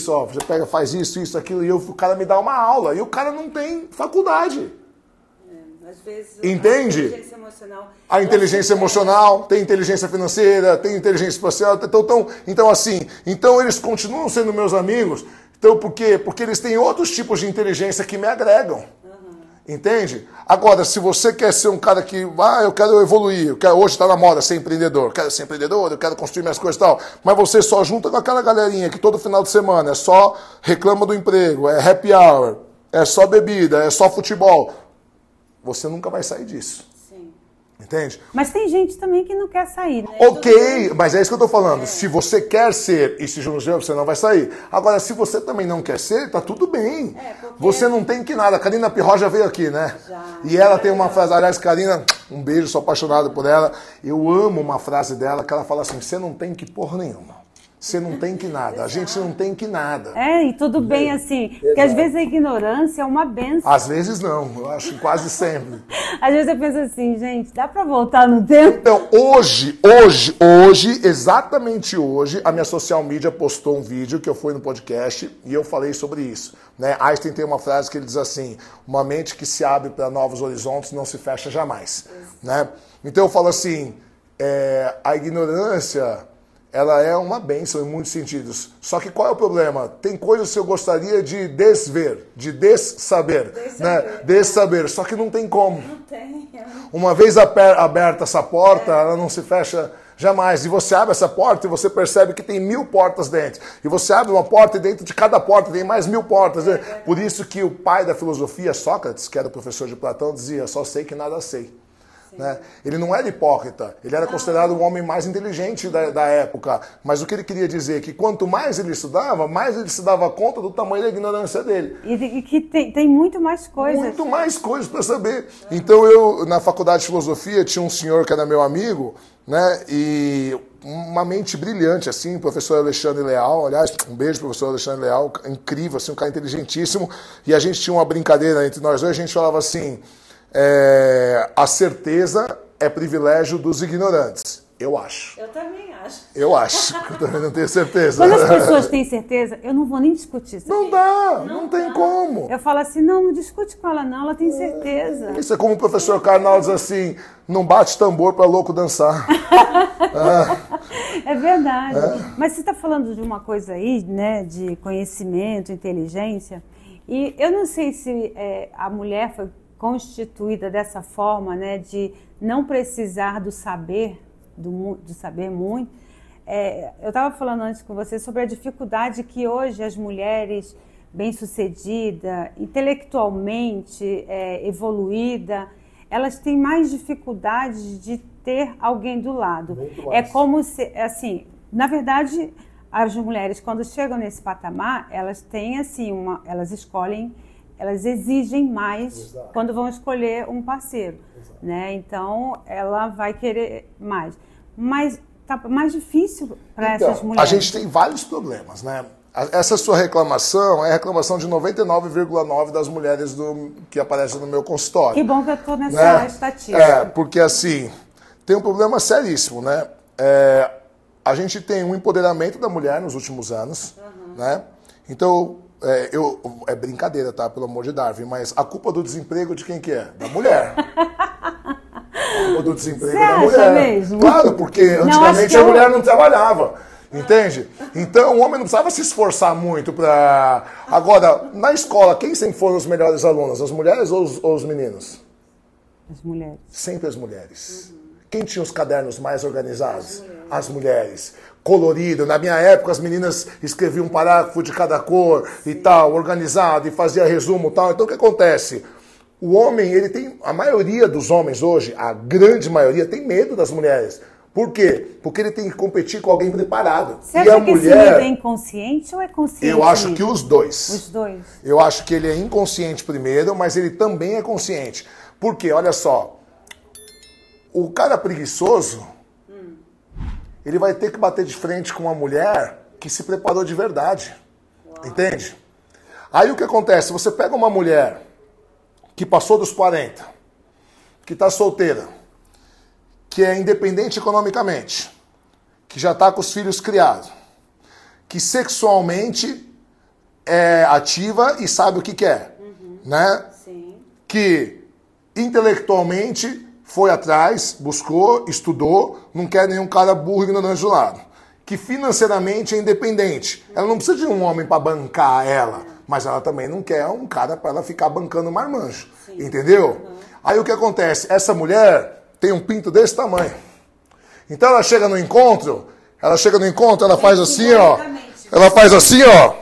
ó, você pega, faz isso, aquilo, e o cara me dá uma aula, e o cara não tem faculdade. Às vezes, entende? A inteligência emocional, tem inteligência financeira, tem inteligência espacial, então assim, então eles continuam sendo meus amigos, então por quê? Porque eles têm outros tipos de inteligência que me agregam. Entende? Agora, se você quer ser um cara que, eu quero evoluir, hoje está na moda ser empreendedor, quero ser empreendedor, eu quero construir minhas coisas e tal, mas você só junta com aquela galerinha que todo final de semana é só reclama do emprego, é happy hour, é só bebida, é só futebol, você nunca vai sair disso. Entende? Mas tem gente também que não quer sair, né? Ok, mas é isso que eu tô falando. Se você quer ser e se juntar, você não vai sair. Agora, se você também não quer ser, tá tudo bem. Você não tem que nada. A Karina Pirró já veio aqui, né? Já. E ela tem uma frase, aliás, Karina, um beijo, sou apaixonado por ela. Eu amo uma frase dela que ela fala assim, você não tem que porra nenhuma. Você não tem que nada. A gente não tem que nada. E tudo bem assim. Porque às vezes a ignorância é uma benção. Às vezes não. Eu acho que quase sempre. Às vezes eu penso assim, gente, dá pra voltar no tempo? Então, hoje, exatamente hoje, a minha social media postou um vídeo que eu fui no podcast e eu falei sobre isso. Né? Einstein tem uma frase que ele diz assim, uma mente que se abre para novos horizontes não se fecha jamais. Né? Então eu falo assim, a ignorância... ela é uma bênção em muitos sentidos. Só que qual é o problema? Tem coisas que eu gostaria de desver, de dessaber. Né? Dessaber, só que não tem como. Não tem. Uma vez aberta essa porta, ela não se fecha jamais. E você abre essa porta e você percebe que tem 1000 portas dentro. E você abre uma porta e dentro de cada porta tem mais 1000 portas. Né? Por isso que o pai da filosofia, Sócrates, que era professor de Platão, dizia, só sei que nada sei. Né? Ele não era hipócrita, ele era considerado o homem mais inteligente da época, mas o que ele queria dizer é que quanto mais ele estudava, mais ele se dava conta do tamanho da ignorância dele. E que tem muito mais coisas. Muito mais coisas para saber. Então eu, na faculdade de filosofia, tinha um senhor que era meu amigo, né? E uma mente brilhante, assim, o professor Alexandre Leal, aliás, um beijo professor Alexandre Leal, incrível, assim, um cara inteligentíssimo, e a gente tinha uma brincadeira entre nós dois, a gente falava assim... a certeza é privilégio dos ignorantes. Eu acho. Eu também acho. Eu acho. Eu também não tenho certeza. Quando as pessoas têm certeza, eu não vou nem discutir isso. Não dá, não tem como. Eu falo assim, não discute com ela não, ela tem certeza. Isso é como o professor Karnal diz assim, não bate tambor para louco dançar. É verdade. Mas você está falando de uma coisa aí, né, de conhecimento, inteligência, e eu não sei se a mulher foi constituída dessa forma, né, de não precisar do saber, do saber muito. Eu estava falando antes com você sobre a dificuldade que hoje as mulheres bem-sucedida, intelectualmente evoluída, elas têm mais dificuldade de ter alguém do lado. É como se, assim, na verdade, as mulheres, quando chegam nesse patamar, elas têm, assim, elas escolhem, elas exigem mais quando vão escolher um parceiro, né? Então, ela vai querer mais. Mas tá mais difícil para essas mulheres. A gente tem vários problemas, né? Essa sua reclamação é a reclamação de 99,9% das mulheres que aparecem no meu consultório. Que bom que eu estou nessa estatística. Porque assim, tem um problema seríssimo, né? A gente tem um empoderamento da mulher nos últimos anos, né? Então, é brincadeira, tá? Pelo amor de Darwin, mas a culpa do desemprego de quem que é? Da mulher. A culpa do desemprego é da mulher. Mesmo? Claro, porque antigamente a mulher não trabalhava. Entende? Então o homem não precisava se esforçar muito para... Agora, na escola, quem sempre foram os melhores alunos? As mulheres ou os meninos? As mulheres. Sempre as mulheres. Quem tinha os cadernos mais organizados? As mulheres. Colorido. Na minha época, as meninas escreviam um parágrafo de cada cor e tal, organizado, e fazia resumo e tal. Então o que acontece? O homem, ele tem... A maioria dos homens hoje, a grande maioria, tem medo das mulheres. Por quê? Porque ele tem que competir com alguém preparado. Você acha que esse medo é inconsciente ou é consciente? Eu acho que os dois. Os dois. Eu acho que ele é inconsciente primeiro, mas ele também é consciente. Por quê? Olha só. O cara preguiçoso, ele vai ter que bater de frente com uma mulher que se preparou de verdade. Uau. Entende? Aí o que acontece? Você pega uma mulher que passou dos 40, que está solteira, que é independente economicamente, que já está com os filhos criados, que sexualmente é ativa e sabe o que quer, né? Sim. Que intelectualmente foi atrás, buscou, estudou, não quer nenhum cara burro e ignorante do lado. Que financeiramente é independente. Ela não precisa de um homem para bancar ela, mas ela também não quer um cara para ela ficar bancando marmanjo, entendeu? Aí o que acontece? Essa mulher tem um pinto desse tamanho. Então ela chega no encontro, ela faz assim, ó. Ela faz assim, ó.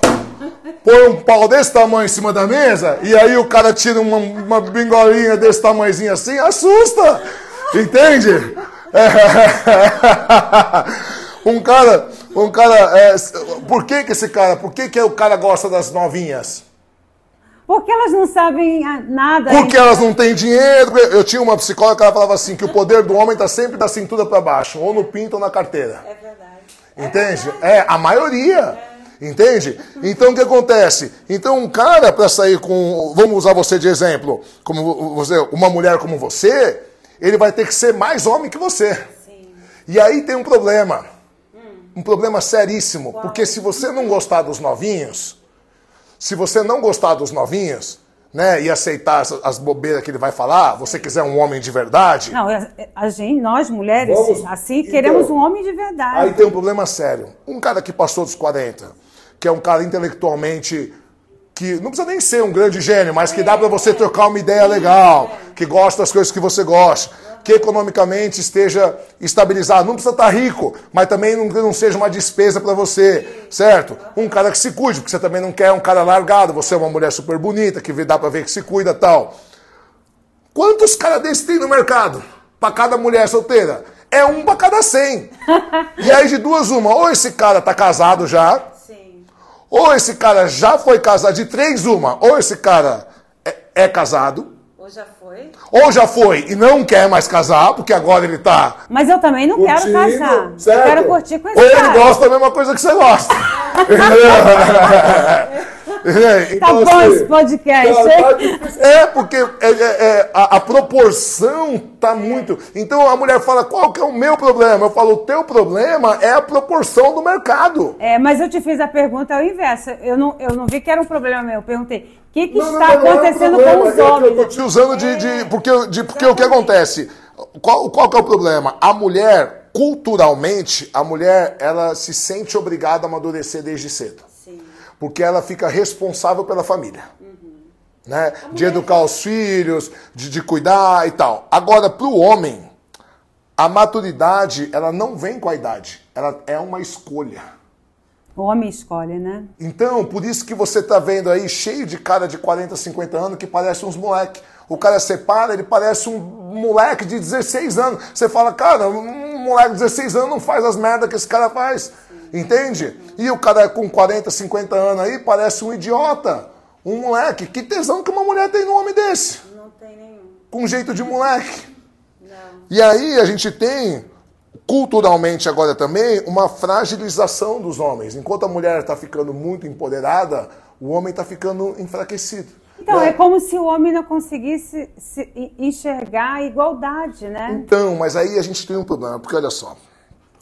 Põe um pau desse tamanho em cima da mesa, e aí o cara tira uma bingolinha desse tamanhozinho assim, assusta. Entende? Por que o cara gosta das novinhas? Porque elas não sabem nada. Porque elas não têm dinheiro. Eu tinha uma psicóloga que ela falava assim, que o poder do homem está sempre da cintura para baixo, ou no pinto ou na carteira. É verdade. Entende? A maioria. Entende? Então o que acontece? Então um cara para sair com, vamos usar você de exemplo, como você, uma mulher como você, ele vai ter que ser mais homem que você. Sim. E aí tem um problema. Um problema seríssimo. Qual? Porque se você não gostar dos novinhos, né, e aceitar as bobeiras que ele vai falar, você quiser um homem de verdade... Não, nós mulheres, queremos um homem de verdade. Aí tem um problema sério. Um cara que passou dos 40, que é um cara intelectualmente... que não precisa nem ser um grande gênio, mas que dá pra você trocar uma ideia legal, que gosta das coisas que você gosta, que economicamente esteja estabilizado. Não precisa estar rico, mas também não seja uma despesa para você, certo? Um cara que se cuide, porque você também não quer um cara largado, você é uma mulher super bonita, que dá para ver que se cuida e tal. Quantos caras desses tem no mercado? Para cada mulher solteira? É um para cada 100. E aí de duas uma, ou esse cara tá casado já, sim, ou esse cara já foi casado, de três uma, ou esse cara é casado, ou já foi e não quer mais casar, porque agora ele tá... Mas eu também não quero casar. Certo? Eu quero curtir com esse cara. Ou ele gosta da mesma coisa que você gosta. Então, tá bom esse podcast. Porque a proporção tá muito... Então a mulher fala, qual que é o meu problema? Eu falo, o teu problema é a proporção do mercado. Mas eu te fiz a pergunta ao inverso. Eu não vi que era um problema meu. Eu perguntei, o que está acontecendo com os homens? Eu tô te usando porque o que acontece? Qual que é o problema? A mulher, culturalmente, ela se sente obrigada a amadurecer desde cedo. Sim. Porque ela fica responsável pela família. Né? De educar os filhos, de cuidar e tal. Agora, para o homem, a maturidade, ela não vem com a idade. Ela é uma escolha. O homem escolhe, né? Então, por isso que você tá vendo aí cheio de cara de 40, 50 anos que parece uns moleque. O cara separa, ele parece um moleque de 16 anos. Você fala, cara, um moleque de 16 anos não faz as merdas que esse cara faz. Entende? E o cara com 40, 50 anos aí parece um idiota. Um moleque. Que tesão que uma mulher tem num homem desse? Não tem nenhum. Com jeito de moleque. Não. E aí a gente tem, culturalmente agora também, uma fragilização dos homens. Enquanto a mulher está ficando muito empoderada, o homem está ficando enfraquecido. Então, né? é como se o homem não conseguisse enxergar a igualdade, né? Então, mas aí a gente tem um problema, porque olha só,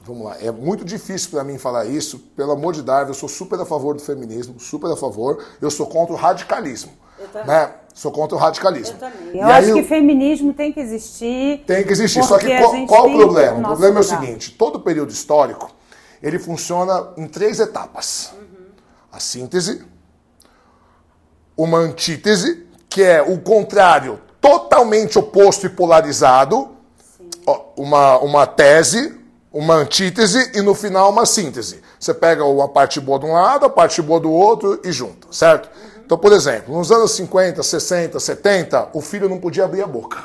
vamos lá, é muito difícil para mim falar isso, pelo amor de Deus, eu sou super a favor do feminismo, super a favor, eu sou contra o radicalismo. Eu também. Né? Sou contra o radicalismo. Eu também. Eu acho que feminismo tem que existir. Tem que existir, só que qual o problema? O problema é o seguinte, todo período histórico, ele funciona em 3 etapas. A síntese, uma antítese, que é o contrário, totalmente oposto e polarizado, uma tese, uma antítese e no final uma síntese. Você pega uma parte boa de um lado, a parte boa do outro e junta, certo? Então, por exemplo, nos anos 50, 60, 70, o filho não podia abrir a boca.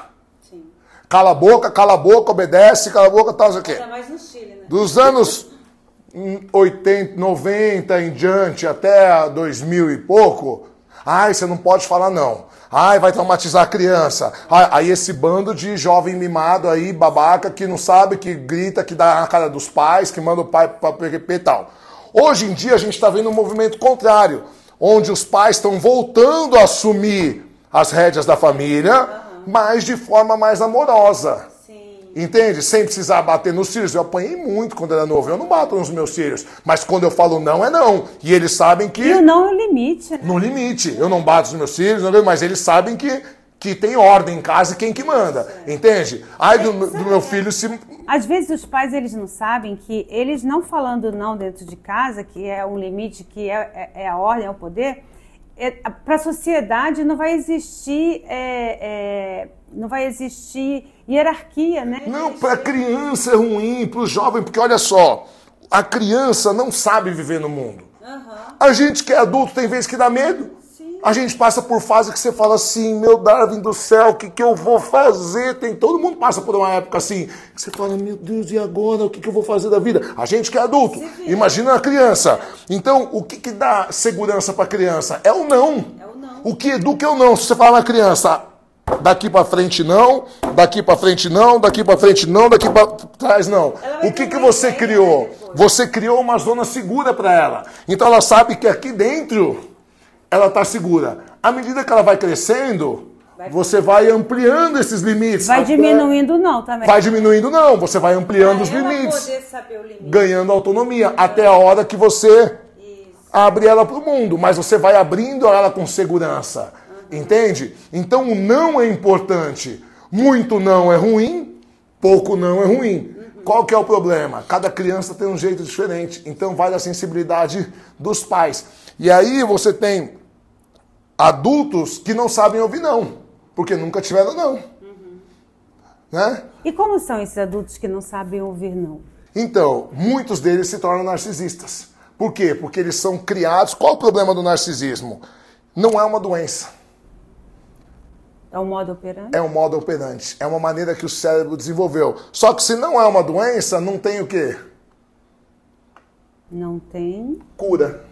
Sim. Cala a boca, obedece, cala a boca, tal, não sei o quê. Ainda mais no Chile, né? Dos anos 80, 90 em diante até 2000 e pouco, ai, você não pode falar não. Ai, vai traumatizar a criança. Aí esse bando de jovem mimado aí, babaca, que não sabe, que grita, que dá na cara dos pais, que manda o pai para PQP e tal. Hoje em dia a gente está vendo um movimento contrário, onde os pais estão voltando a assumir as rédeas da família, mas de forma mais amorosa. Entende? Sem precisar bater nos filhos. Eu apanhei muito quando era novo. Eu não bato nos meus filhos. Mas quando eu falo não, é não. E eles sabem que... E o não é o limite. Né? No limite. Eu não bato nos meus filhos, mas eles sabem que tem ordem em casa e quem que manda. Entende? Ai do meu filho se... Às vezes os pais, eles não sabem que eles não falando não dentro de casa, que é um limite, que é a ordem, é o poder, para a sociedade não vai existir... não vai existir hierarquia, né? Não, para a criança é ruim, para o jovem, porque olha só, a criança não sabe viver no mundo. A gente que é adulto tem vezes que dá medo. Sim. A gente passa por fase que você fala assim, meu Darwin do céu, o que eu vou fazer? Todo mundo passa por uma época assim, que você fala, meu Deus, e agora? O que eu vou fazer da vida? A gente que é adulto, imagina a criança. Então, o que dá segurança para a criança? É o não. O que educa é o não. Se você fala na criança... Daqui para frente não, daqui para frente não, daqui para frente não, daqui para trás não. O que você criou? Você criou uma zona segura para ela. Então ela sabe que aqui dentro ela está segura. À medida que ela vai crescendo, você vai ampliando esses limites. Vai diminuindo não também. Vai diminuindo não, você vai ampliando os limites. Poder saber o limite. Ganhando autonomia, até a hora que você abre ela para o mundo. Mas você vai abrindo ela com segurança. Entende? Então o não é importante. Muito não é ruim, pouco não é ruim. Qual que é o problema? Cada criança tem um jeito diferente. Então vai da sensibilidade dos pais. E aí você tem adultos que não sabem ouvir não, porque nunca tiveram não. Né? E como são esses adultos que não sabem ouvir não? Então, muitos deles se tornam narcisistas. Por quê? Porque eles são criados... Qual o problema do narcisismo? Não é uma doença. É um modo operante? É um modo operante. É uma maneira que o cérebro desenvolveu. Só que se não é uma doença, não tem o quê? Não tem... Cura.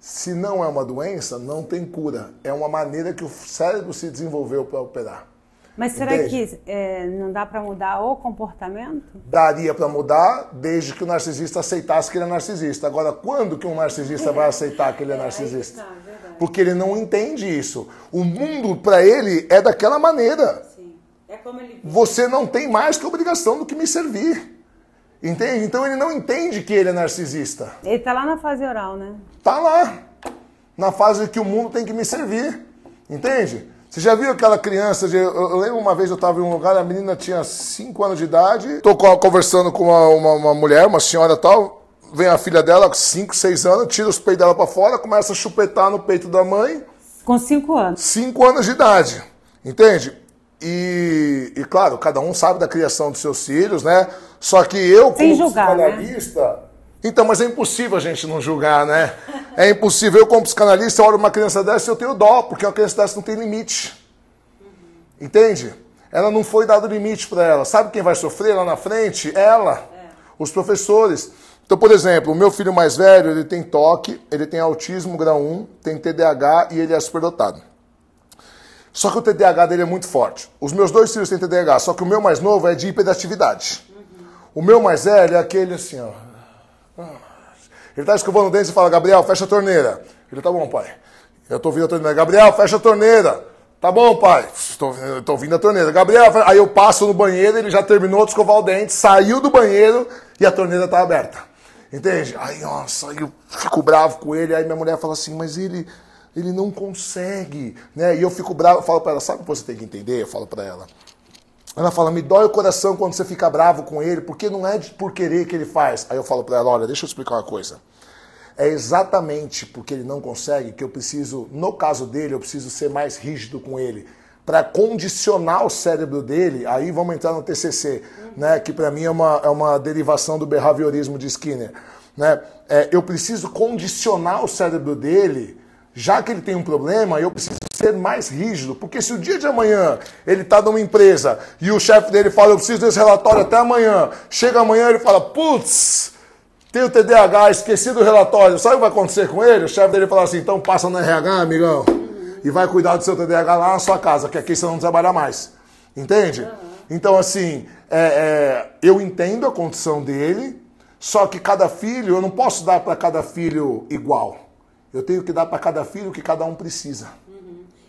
Se não é uma doença, não tem cura. É uma maneira que o cérebro se desenvolveu para operar. Mas será que não dá para mudar o comportamento? Daria para mudar, desde que o narcisista aceitasse que ele é narcisista. Agora, quando que um narcisista vai aceitar que ele é narcisista? Porque ele não entende isso. O mundo, para ele, é daquela maneira. Sim. É como ele... Você não tem mais que obrigação do que me servir. Entende? Então ele não entende que ele é narcisista. Ele está lá na fase oral, né? Tá lá. Na fase que o mundo tem que me servir. Entende? Você já viu aquela criança? Eu lembro uma vez eu estava em um lugar, a menina tinha 5 anos de idade. Estou conversando com uma mulher, uma senhora tal. Vem a filha dela, 5, 6 anos, tira os peitos dela para fora, começa a chupetar no peito da mãe. Com 5 anos. 5 anos de idade. Entende? E claro, cada um sabe da criação dos seus filhos, né? Só que eu, como psicanalista, Então, mas é impossível a gente não julgar, né? É impossível. Eu, como psicanalista, olho uma criança dessa e eu tenho dó, porque uma criança dessa não tem limite. Entende? Ela não foi dado limite para ela. Sabe quem vai sofrer lá na frente? Ela. Os professores. Então, por exemplo, o meu filho mais velho, ele tem toque, ele tem autismo grau 1, tem TDAH e ele é superdotado. Só que o TDAH dele é muito forte. Os meus 2 filhos têm TDAH, só que o meu mais novo é de hiperatividade. O meu mais velho é aquele assim, ó. Ele tá escovando o dente e fala, Gabriel, fecha a torneira. Ele, tá bom, pai. Eu tô ouvindo a torneira. Gabriel, fecha a torneira. Tá bom, pai. Tô ouvindo a torneira. Gabriel, fecha... Aí eu passo no banheiro, ele já terminou de escovar o dente, saiu do banheiro e a torneira tá aberta. Entende? Aí, nossa, aí eu fico bravo com ele. Aí minha mulher fala assim, mas ele não consegue, né? E eu fico bravo, eu falo para ela, sabe o que você tem que entender? Eu falo para ela. Ela fala, me dói o coração quando você fica bravo com ele, porque não é por querer que ele faz. Aí eu falo para ela, olha, deixa eu explicar uma coisa. É exatamente porque ele não consegue que eu preciso, no caso dele, eu preciso ser mais rígido com ele. Para condicionar o cérebro dele, aí vamos entrar no TCC, né? Que para mim é uma derivação do behaviorismo de Skinner. Né? Eu preciso condicionar o cérebro dele. Já que ele tem um problema, eu preciso ser mais rígido, porque se o dia de amanhã ele está numa empresa e o chefe dele fala, eu preciso desse relatório até amanhã, chega amanhã e ele fala, putz, tenho TDAH, esqueci do relatório, sabe o que vai acontecer com ele? O chefe dele fala assim, então passa no RH, amigão, e vai cuidar do seu TDAH lá na sua casa, que aqui você não trabalha mais. Entende? Então, assim, eu entendo a condição dele, só que cada filho, eu não posso dar para cada filho igual. Eu tenho que dar para cada filho o que cada um precisa.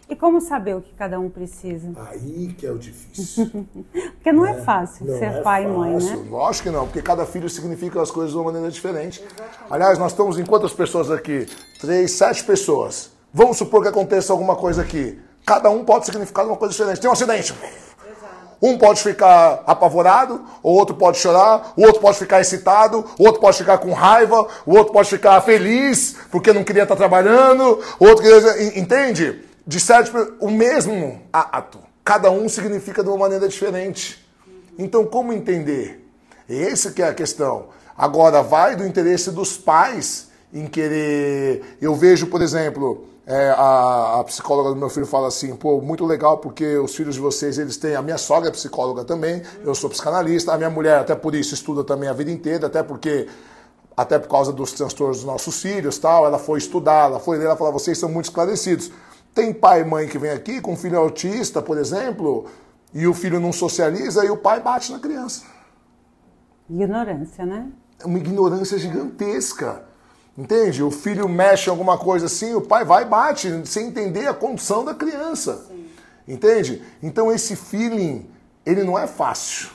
E como saber o que cada um precisa? Aí que é o difícil. Porque não é fácil ser pai e mãe, né? Lógico que não, porque cada filho significa as coisas de uma maneira diferente. Exatamente. Aliás, nós estamos em quantas pessoas aqui? 3, 7 pessoas. Vamos supor que aconteça alguma coisa aqui. Cada um pode significar uma coisa diferente. Tem um acidente. Um pode ficar apavorado, o outro pode chorar, o outro pode ficar excitado, o outro pode ficar com raiva, o outro pode ficar feliz porque não queria estar trabalhando, o outro queria... Entende? De certo, o mesmo ato. Cada um significa de uma maneira diferente. Então, como entender? Essa que é a questão. Agora, vai do interesse dos pais em querer... Eu vejo, por exemplo... a psicóloga do meu filho fala assim, pô, muito legal porque os filhos de vocês, eles têm, a minha sogra é psicóloga também, eu sou psicanalista, a minha mulher até por isso estuda também a vida inteira, até por causa dos transtornos dos nossos filhos, tal, ela foi estudar, ela foi ler, ela fala, vocês são muito esclarecidos. Tem pai e mãe que vem aqui com um filho autista, por exemplo, e o filho não socializa e o pai bate na criança. Ignorância, né? É uma ignorância gigantesca. Entende? O filho mexe em alguma coisa assim, o pai vai e bate, sem entender a condição da criança. Sim. Entende? Então esse feeling, ele não é fácil.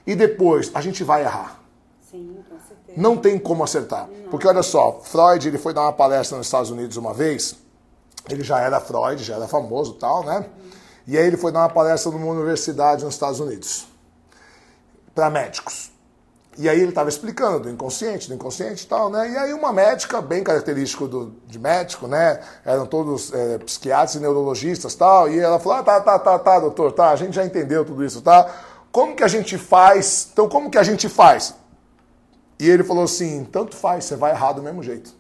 E depois, a gente vai errar. Sim, com certeza. Não tem como acertar. Não. Porque olha só, Freud, ele foi dar uma palestra nos Estados Unidos uma vez, ele já era Freud, já era famoso e tal, né? E aí ele foi dar uma palestra numa universidade nos Estados Unidos, para médicos. E aí ele estava explicando do inconsciente e tal, né? E aí uma médica, bem característico de médico, né? Eram todos psiquiatras e neurologistas e tal. E ela falou, tá, doutor, tá, a gente já entendeu tudo isso, tá? Como que a gente faz? Então, como que a gente faz? E ele falou assim, tanto faz, você vai errar do mesmo jeito.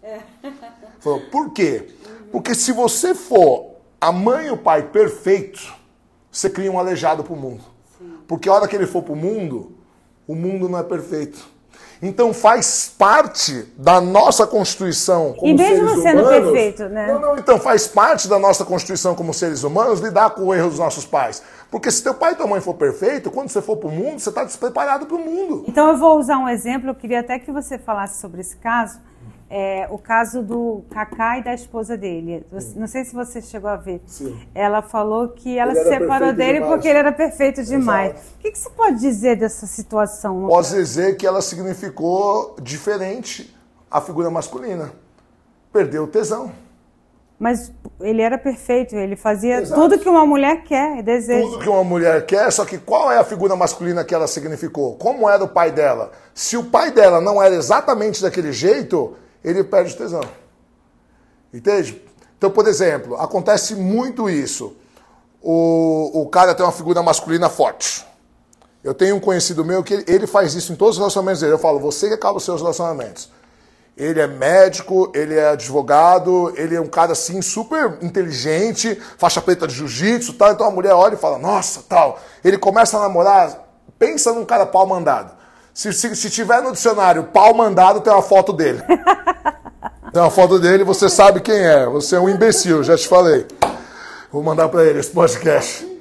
Falou, por quê? Porque se você for a mãe e o pai perfeitos, você cria um aleijado pro mundo. Sim. Porque a hora que ele for pro mundo, o mundo não é perfeito. Então faz parte da nossa constituição como seres humanos. E mesmo sendo perfeito, né? Então faz parte da nossa constituição como seres humanos lidar com o erro dos nossos pais. Porque se teu pai e tua mãe for perfeito, quando você for para o mundo, você está despreparado para o mundo. Então eu vou usar um exemplo, eu queria até que você falasse sobre esse caso. O caso do Kaká e da esposa dele. Não sei se você chegou a ver. Sim. Ela falou que ela se separou dele porque ele era perfeito demais. Exato. O que você pode dizer dessa situação? Posso dizer que ela significou diferente a figura masculina. Perdeu o tesão. Mas ele era perfeito, ele fazia tudo que uma mulher quer, deseja. Tudo que uma mulher quer, só que qual é a figura masculina que ela significou? Como era o pai dela? Se o pai dela não era exatamente daquele jeito, ele perde o tesão. Entende? Então, por exemplo, acontece muito isso. O cara tem uma figura masculina forte. Eu tenho um conhecido meu que ele faz isso em todos os relacionamentos dele. Eu falo, você que acaba os seus relacionamentos. ele é médico, ele é advogado, ele é um cara assim super inteligente, faixa preta de jiu-jitsu, tal. Então a mulher olha e fala, nossa, tal. Ele começa a namorar, pensa num cara pau mandado. Se tiver no dicionário pau mandado, tem uma foto dele. Tem uma foto dele, você sabe quem é. Você é um imbecil, já te falei. Vou mandar pra ele esse podcast.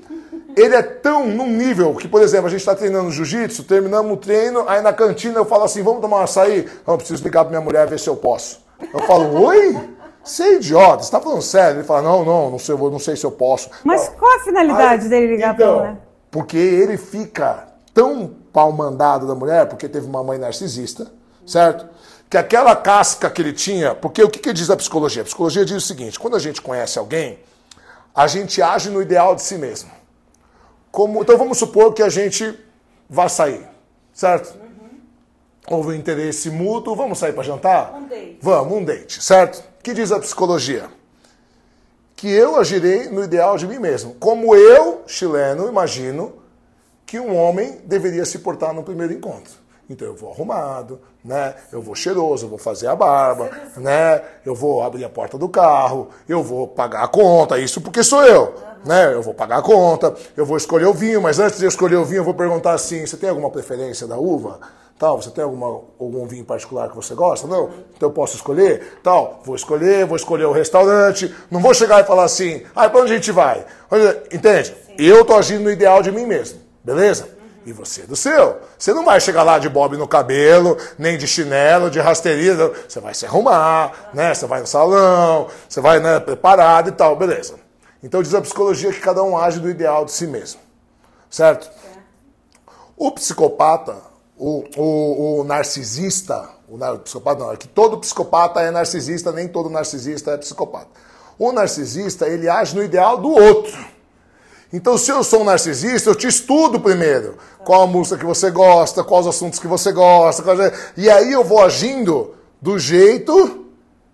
Ele é tão num nível que, por exemplo, a gente está treinando jiu-jitsu, terminamos o treino, aí na cantina eu falo assim, vamos tomar um açaí? Não, preciso ligar pra minha mulher ver se eu posso. Eu falo, oi? Você é idiota, você tá falando sério? Ele fala, não sei se eu posso. Mas qual a finalidade dele ligar pra mulher? Porque ele fica tão pau mandado da mulher, porque teve uma mãe narcisista, certo? Que aquela casca que ele tinha, porque o que diz a psicologia? A psicologia diz o seguinte, quando a gente conhece alguém, a gente age no ideal de si mesmo. Então vamos supor que a gente vá sair, certo? Houve um interesse mútuo, vamos sair para jantar? Um date. Vamos, um date, certo? O que diz a psicologia? Que eu agirei no ideal de mim mesmo. Como eu, chileno, imagino que um homem deveria se portar no primeiro encontro. Então eu vou arrumado, né? Eu vou cheiroso, eu vou fazer a barba, né? Eu vou abrir a porta do carro, eu vou pagar a conta, isso porque sou eu, né? Eu vou pagar a conta, eu vou escolher o vinho, mas antes de eu escolher o vinho eu vou perguntar assim, você tem alguma preferência da uva? Tal, você tem algum vinho particular que você gosta? Não? Então eu posso escolher? Tal, vou escolher o restaurante, não vou chegar e falar assim, pra onde a gente vai? Entende? Sim. Eu tô agindo no ideal de mim mesmo, beleza? E você do seu. Você não vai chegar lá de bob no cabelo, nem de chinelo, de rasteirinha. Você vai se arrumar, né? Você vai no salão, você vai, né, preparado e tal, beleza. Então diz a psicologia que cada um age do ideal de si mesmo. Certo? O psicopata, o narcisista, psicopata não, é que todo psicopata é narcisista, nem todo narcisista é psicopata. O narcisista, ele age no ideal do outro. Então, se eu sou um narcisista, eu te estudo primeiro. Qual a música que você gosta, quais os assuntos que você gosta. E aí eu vou agindo do jeito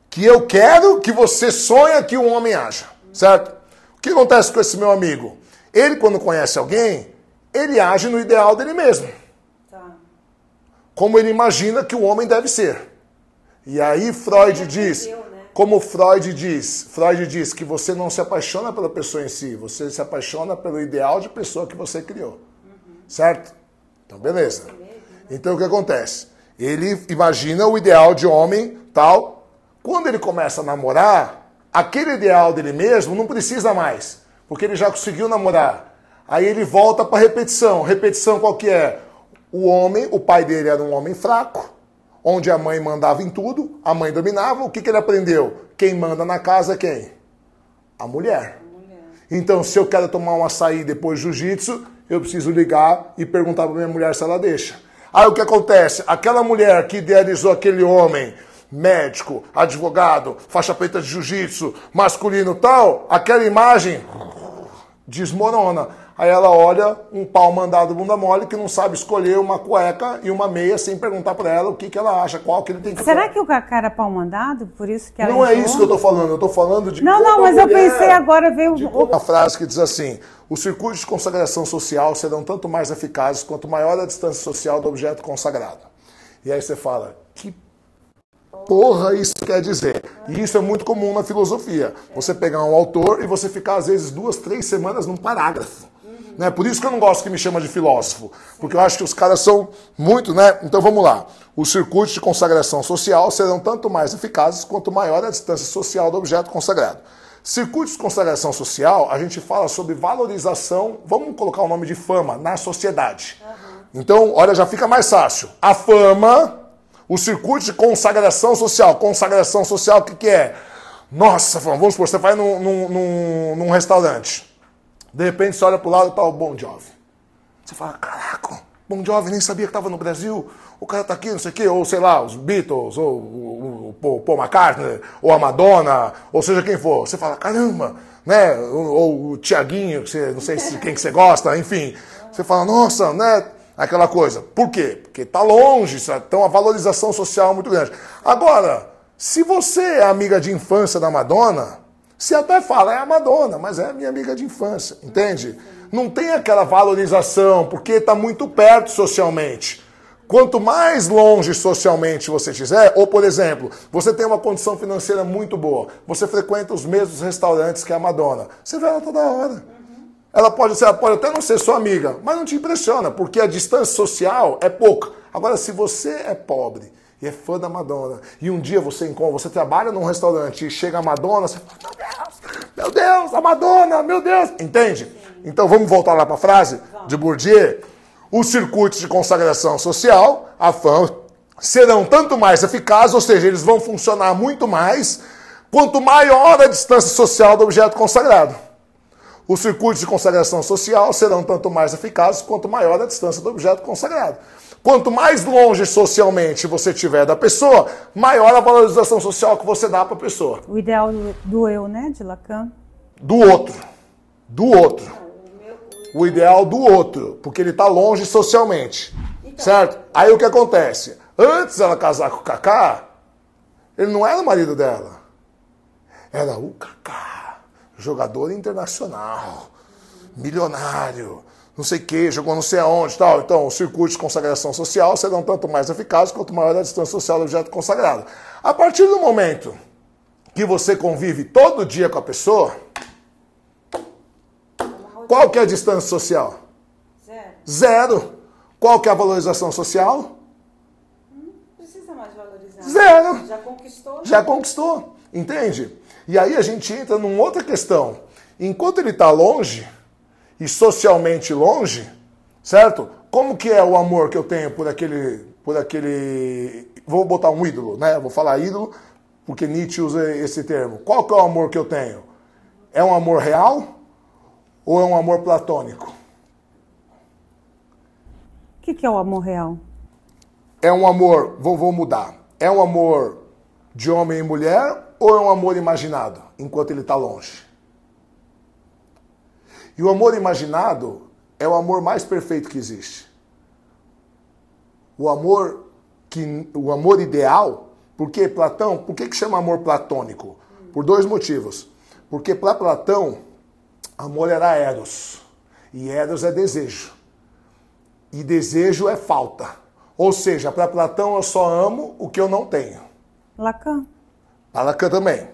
que eu quero que você sonha que um homem haja. Certo? O que acontece com esse meu amigo? Ele, quando conhece alguém, ele age no ideal dele mesmo. Como ele imagina que o homem deve ser. E aí Freud diz... Como Freud diz que você não se apaixona pela pessoa em si, você se apaixona pelo ideal de pessoa que você criou. Certo? Então, beleza. Então, o que acontece? Ele imagina o ideal de homem, tal. Quando ele começa a namorar, aquele ideal dele mesmo não precisa mais, porque ele já conseguiu namorar. Aí ele volta para repetição. Repetição qual que é? O pai dele era um homem fraco, onde a mãe mandava em tudo, a mãe dominava, o que ele aprendeu? Quem manda na casa é quem? A mulher. Então, se eu quero tomar um açaí depois de jiu-jitsu, eu preciso ligar e perguntar para minha mulher se ela deixa. Aí o que acontece? Aquela mulher que idealizou aquele homem, médico, advogado, faixa preta de jiu-jitsu, masculino tal, aquela imagem desmorona. Aí ela olha um pau mandado bunda mole que não sabe escolher uma cueca e uma meia sem perguntar pra ela o que ela acha, qual que ele tem que Será que o cara é pau mandado? Por isso que ela Não é isso que eu tô falando, eu tô falando de... Não, mas eu pensei agora, veio... Uma frase que diz assim, os circuitos de consagração social serão tanto mais eficazes quanto maior a distância social do objeto consagrado. E aí você fala, que porra isso quer dizer? E isso é muito comum na filosofia. Você pegar um autor e você ficar às vezes 2, 3 semanas num parágrafo. Né? Por isso que eu não gosto que me chama de filósofo, porque eu acho que os caras são muito, né? Então vamos lá. Os circuitos de consagração social serão tanto mais eficazes quanto maior a distância social do objeto consagrado. Circuitos de consagração social, a gente fala sobre valorização, vamos colocar o nome de fama, na sociedade. Então, olha, já fica mais fácil. A fama, o circuito de consagração social. Consagração social, o que é? Nossa, vamos supor, você vai num restaurante. De repente você olha pro lado e tá o Bon Jovi. Você fala, caraca, Bon Jovi nem sabia que estava no Brasil. O cara tá aqui, não sei o quê. Ou sei lá, os Beatles, ou o Paul McCartney, ou a Madonna, ou seja quem for. Você fala, caramba, né? Ou o Tiaguinho, não sei quem que você gosta, enfim. Você fala, nossa, né? Aquela coisa. Por quê? Porque tá longe, então a valorização social é muito grande. Agora, se você é amiga de infância da Madonna... Você até fala, é a Madonna, mas é a minha amiga de infância, entende? Não tem aquela valorização, porque está muito perto socialmente. Quanto mais longe socialmente você estiver, ou por exemplo, você tem uma condição financeira muito boa, você frequenta os mesmos restaurantes que a Madonna, você vê ela toda hora. Ela pode até não ser sua amiga, mas não te impressiona, porque a distância social é pouca. Agora, se você é pobre e é fã da Madonna, e um dia você trabalha num restaurante e chega a Madonna, você fala, meu Deus, a Madonna, meu Deus. Entende? Então vamos voltar lá para a frase de Bourdieu. Os circuitos de consagração social, a fama, serão tanto mais eficazes, ou seja, eles vão funcionar muito mais, quanto maior a distância social do objeto consagrado. Os circuitos de consagração social serão tanto mais eficazes, quanto maior a distância do objeto consagrado. Quanto mais longe socialmente você estiver da pessoa, maior a valorização social que você dá para a pessoa. O ideal do eu, né, de Lacan? Do outro. O ideal do outro, porque ele está longe socialmente. Então, certo? Aí o que acontece? Antes dela casar com o Kaká, ele não era o marido dela. Era o Kaká, jogador internacional, milionário, não sei o que, jogou não sei aonde, tal. Então, os circuitos de consagração social serão tanto mais eficazes quanto maior a distância social do objeto consagrado. A partir do momento que você convive todo dia com a pessoa, qual que é a distância social? Zero. Qual que é a valorização social? Não precisa mais valorizar. Zero. Já conquistou? Já conquistou. Entende? E aí a gente entra numa outra questão. Enquanto ele está longe, e socialmente longe, certo? Como que é o amor que eu tenho por aquele... Vou botar um ídolo, né? Vou falar ídolo, porque Nietzsche usa esse termo. Qual que é o amor que eu tenho? É um amor real ou é um amor platônico? O que é o amor real? É um amor... Vou mudar. É um amor de homem e mulher ou é um amor imaginado, enquanto ele está longe? E o amor imaginado é o amor mais perfeito que existe. O amor ideal, porque Platão, por que chama amor platônico? Por dois motivos. Porque para Platão, amor era eros. E eros é desejo. E desejo é falta. Ou seja, para Platão eu só amo o que eu não tenho. Lacan. Para Lacan também.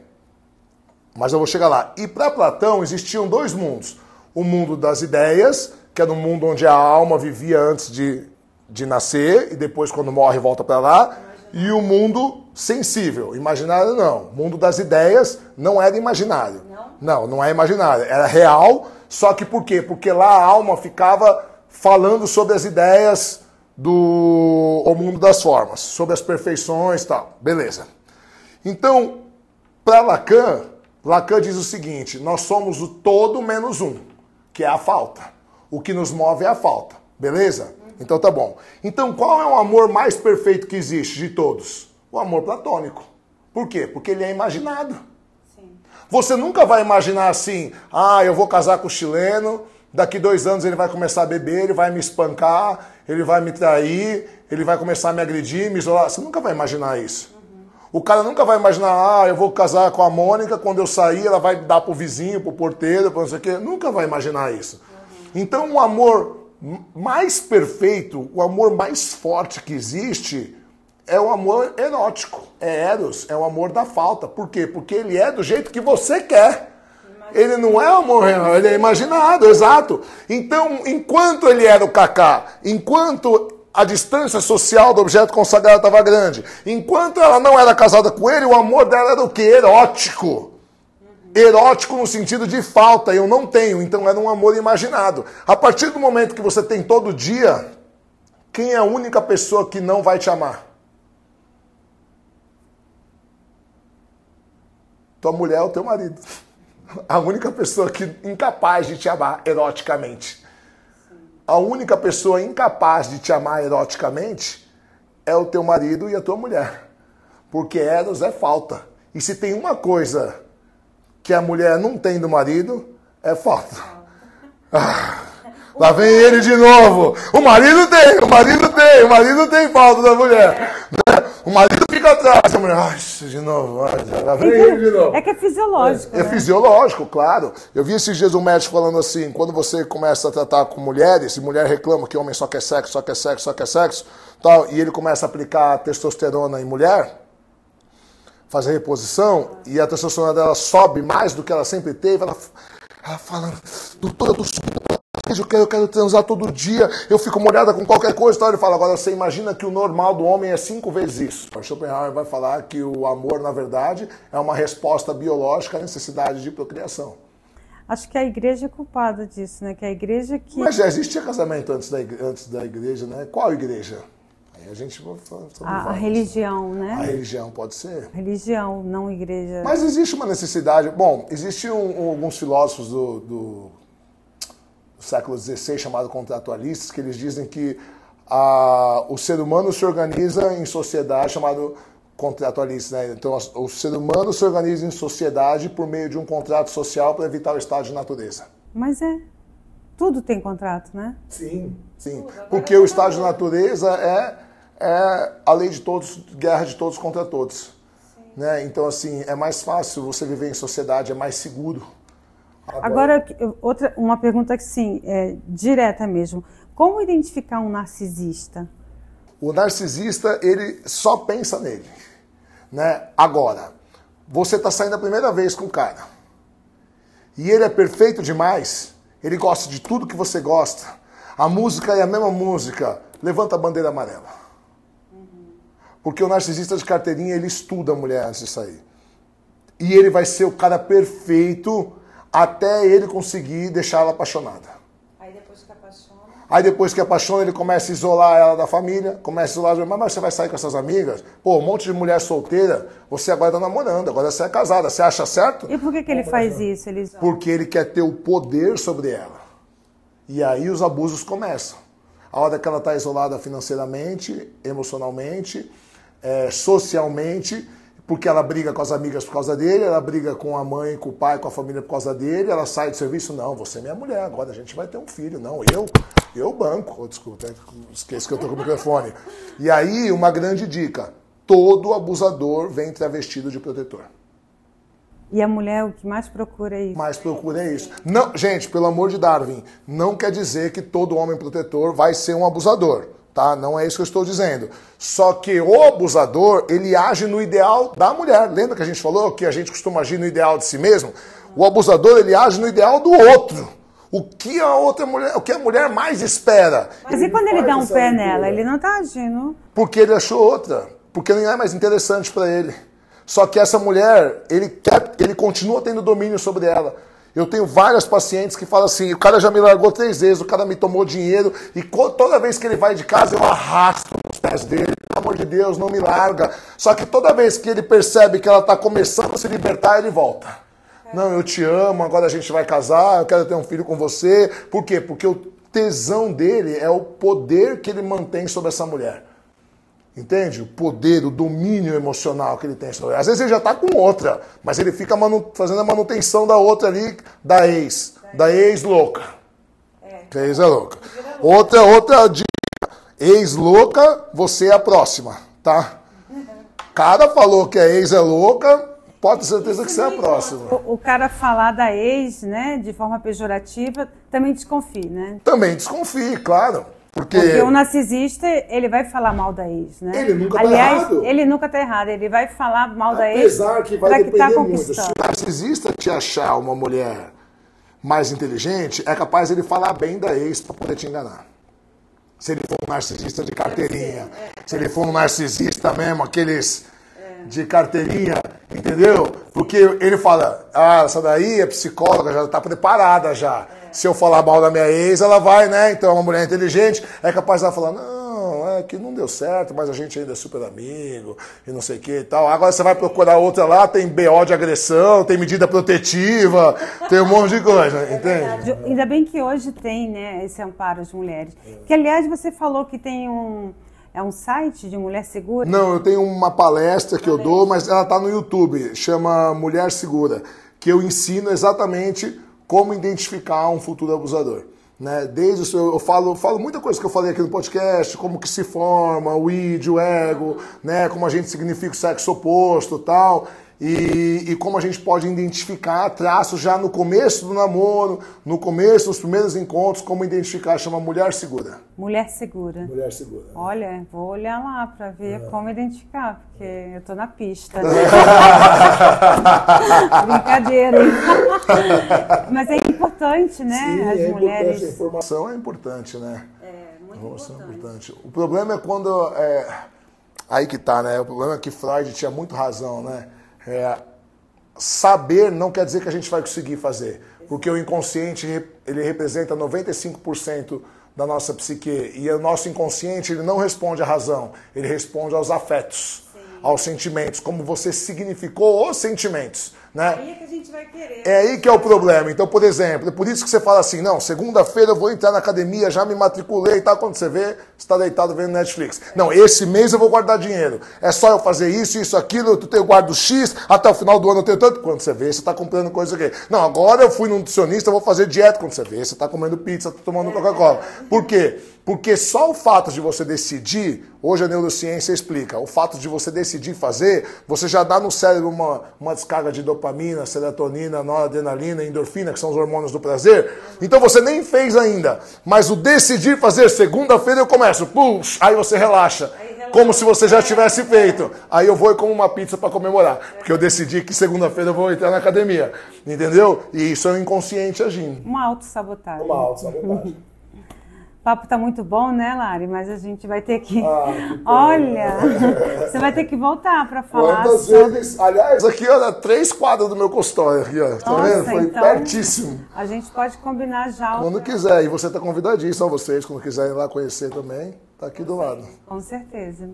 Mas eu vou chegar lá. E para Platão existiam dois mundos. O mundo das ideias, que era um mundo onde a alma vivia antes de nascer, e depois quando morre volta para lá. E o mundo sensível. Imaginário não. O mundo das ideias não era imaginário. Não é imaginário. Era real, só que por quê? Porque lá a alma ficava falando sobre as ideias do mundo das formas, sobre as perfeições e tal. Beleza. Então, para Lacan diz o seguinte, nós somos o todo menos um, que é a falta. O que nos move é a falta. Beleza? Então tá bom. Então qual é o amor mais perfeito que existe de todos? O amor platônico. Por quê? Porque ele é imaginado. Sim. Você nunca vai imaginar assim, eu vou casar com o chileno, daqui 2 anos ele vai começar a beber, ele vai me espancar, ele vai me trair, ele vai começar a me agredir, me isolar. Você nunca vai imaginar isso. O cara nunca vai imaginar, eu vou casar com a Mônica, quando eu sair ela vai dar pro vizinho, pro porteiro, pro não sei o quê. Nunca vai imaginar isso. Então o amor mais perfeito, o amor mais forte que existe é o amor erótico. É eros, é o amor da falta. Por quê? Porque ele é do jeito que você quer. Ele não é amor real, ele é imaginado, exato. Então, enquanto ele era o Kaká, enquanto a distância social do objeto consagrado estava grande, enquanto ela não era casada com ele, o amor dela era o quê? Erótico. Erótico no sentido de falta, eu não tenho, então era um amor imaginado. A partir do momento que você tem todo dia, quem é a única pessoa que não vai te amar? Tua mulher ou teu marido. A única pessoa que incapaz de te amar eroticamente. A única pessoa incapaz de te amar eroticamente é o teu marido e a tua mulher. Porque eros é falta. E se tem uma coisa que a mulher não tem do marido, é falta. Lá vem ele de novo. O marido tem falta da mulher. O marido fica atrás, a mulher, ai, de novo, de novo. É que é fisiológico. É fisiológico, claro. Eu vi esses dias um médico falando assim, quando você começa a tratar com mulheres, e mulher reclama que homem só quer sexo, só quer sexo, só quer sexo, tal, e ele começa a aplicar testosterona em mulher, fazer reposição, e a testosterona dela sobe mais do que ela sempre teve, ela fala, doutora, eu quero transar todo dia, eu fico molhada com qualquer coisa. Então ele fala, agora você imagina que o normal do homem é 5 vezes isso. O Schopenhauer vai falar que o amor, na verdade, é uma resposta biológica à necessidade de procriação. Acho que a igreja é culpada disso, né? Que a igreja que... Mas já existia casamento antes da igreja, né? Qual igreja? Aí a gente vai falar sobre a religião, né? A religião pode ser. Religião, não igreja. Mas existe uma necessidade... Bom, existiam alguns filósofos do século XVI, chamado contratualistas, que eles dizem que o ser humano se organiza em sociedade, chamado contratualista, né? Então, o ser humano se organiza em sociedade por meio de um contrato social para evitar o estado de natureza. Mas tudo tem contrato, né? Sim, sim. Porque o estado de natureza é a lei de todos, guerra de todos contra todos. Né? Então, assim, é mais fácil você viver em sociedade, é mais seguro. Agora, uma pergunta que sim, direta mesmo. Como identificar um narcisista? O narcisista, ele só pensa nele. Né? Agora, você está saindo a primeira vez com o cara. E ele é perfeito demais. Ele gosta de tudo que você gosta. A música é a mesma música. Levanta a bandeira amarela. Porque o narcisista de carteirinha, ele estuda a mulher antes de sair. E ele vai ser o cara perfeito até ele conseguir deixar ela apaixonada. Aí depois que apaixona, ele começa a isolar ela da família, começa a isolar, mas você vai sair com essas amigas? Pô, um monte de mulher solteira, você agora tá namorando, agora você é casada, você acha certo? E por que ele faz isso? Porque ele quer ter o poder sobre ela. E aí os abusos começam. A hora que ela está isolada financeiramente, emocionalmente, socialmente, porque ela briga com as amigas por causa dele, ela briga com a mãe, com o pai, com a família por causa dele, ela sai do serviço, não, você é minha mulher, agora a gente vai ter um filho, não, eu banco, desculpa, esqueci que eu tô com o microfone. E aí, uma grande dica, todo abusador vem travestido de protetor. E a mulher o que mais procura é isso? Mais procura é isso. Não, gente, pelo amor de Darwin, não quer dizer que todo homem protetor vai ser um abusador. Tá? Não é isso que eu estou dizendo. Só que o abusador, ele age no ideal da mulher. Lembra que a gente falou que a gente costuma agir no ideal de si mesmo? O abusador, ele age no ideal do outro. O que a outra mulher, o que a mulher mais espera. Mas e quando ele dá um pé nela? Ele não está agindo. Porque ele achou outra. Porque não é mais interessante para ele. Só que essa mulher, ele continua tendo domínio sobre ela. Eu tenho várias pacientes que falam assim, o cara já me largou 3 vezes, o cara me tomou dinheiro, e toda vez que ele vai de casa, eu arrasto os pés dele, pelo amor de Deus, não me larga. Só que toda vez que ele percebe que ela está começando a se libertar, ele volta. Não, eu te amo, agora a gente vai casar, eu quero ter um filho com você. Por quê? Porque o tesão dele é o poder que ele mantém sobre essa mulher. Entende? O poder, o domínio emocional que ele tem. Às vezes ele já está com outra, mas ele fica fazendo a manutenção da outra ali, da ex louca. Que a ex é louca. Outra dica. Ex louca, você é a próxima, tá? Cara falou que a ex é louca, pode ter certeza que você é a próxima. O cara falar da ex, né, de forma pejorativa, também desconfie, né? Também desconfie, claro. Porque o narcisista, ele vai falar mal da ex, né? Ele nunca está errado. Ele nunca está errado. Ele vai falar mal da ex. Apesar que vai depender muito. Se o narcisista te achar uma mulher mais inteligente, é capaz ele falar bem da ex para poder te enganar. Se ele for um narcisista de carteirinha. Se ele for um narcisista mesmo, aqueles de carteirinha, entendeu? Porque ele fala, essa daí é psicóloga, já está preparada já. Se eu falar mal da minha ex, ela vai, né? Então é uma mulher inteligente, é capaz de falar, não, é que não deu certo, mas a gente ainda é super amigo, e não sei o que e tal. Agora você vai procurar outra lá, tem BO de agressão, tem medida protetiva, tem um monte de coisa, entende? Ainda bem que hoje tem, né, esse amparo às mulheres. Que, aliás, você falou que tem um site de Mulher Segura? Não, eu tenho uma palestra que eu dou, mas ela está no YouTube, chama Mulher Segura, que eu ensino exatamente como identificar um futuro abusador. né? Desde o seu, eu falo muita coisa que eu falei aqui no podcast, como que se forma o id, o ego, né? Como a gente significa o sexo oposto, tal. E como a gente pode identificar traços já no começo do namoro, no começo, nos primeiros encontros, como identificar, chama mulher segura. Mulher segura. Mulher segura. Olha, vou olhar lá para ver como identificar, porque eu tô na pista. Brincadeira, hein? Mas é importante, né? Sim, as mulheres. Importante. A informação é importante, né? Muito importante. O problema é quando... aí que tá, né? O problema é que Freud tinha muito razão, né? Saber não quer dizer que a gente vai conseguir fazer, porque o inconsciente ele representa 95% da nossa psique, e o nosso inconsciente ele não responde à razão, ele responde aos afetos, aos sentimentos, como você significou os sentimentos, né? Aí é que a gente vai querer. É aí que é o problema. Então, por exemplo, é por isso que você fala assim, não, segunda-feira eu vou entrar na academia, já me matriculei e tal. Quando você vê, você está deitado vendo Netflix. Não, esse mês eu vou guardar dinheiro. É só eu fazer isso, aquilo, eu guardo X, até o final do ano eu tenho tanto. Quando você vê, você está comprando coisa aqui. Não, agora eu fui no nutricionista, eu vou fazer dieta. Quando você vê, você está comendo pizza, está tomando Coca-Cola. Por quê? Porque só o fato de você decidir, hoje a neurociência explica, o fato de você decidir fazer, você já dá no cérebro uma descarga de dopamina, serotonina, noradrenalina, endorfina, que são os hormônios do prazer. Então você nem fez ainda, mas o decidir fazer, segunda-feira eu começo, puxa, aí você relaxa, como se você já tivesse feito. Aí eu vou e como uma pizza para comemorar, porque eu decidi que segunda-feira eu vou entrar na academia, entendeu? E isso é o inconsciente agindo. Uma autossabotagem. Uma autossabotagem. O papo tá muito bom, né, Lari? Mas a gente vai ter que... Olha, você vai ter que voltar para falar. Quantas vezes? Aliás, aqui, olha, 3 quadras do meu consultório aqui, ó. Tá vendo? Foi então, pertíssimo. A gente pode combinar já. Quando quiser. E você tá convidadíssimo, vocês, quando quiserem ir lá conhecer também, tá aqui do lado. Com certeza.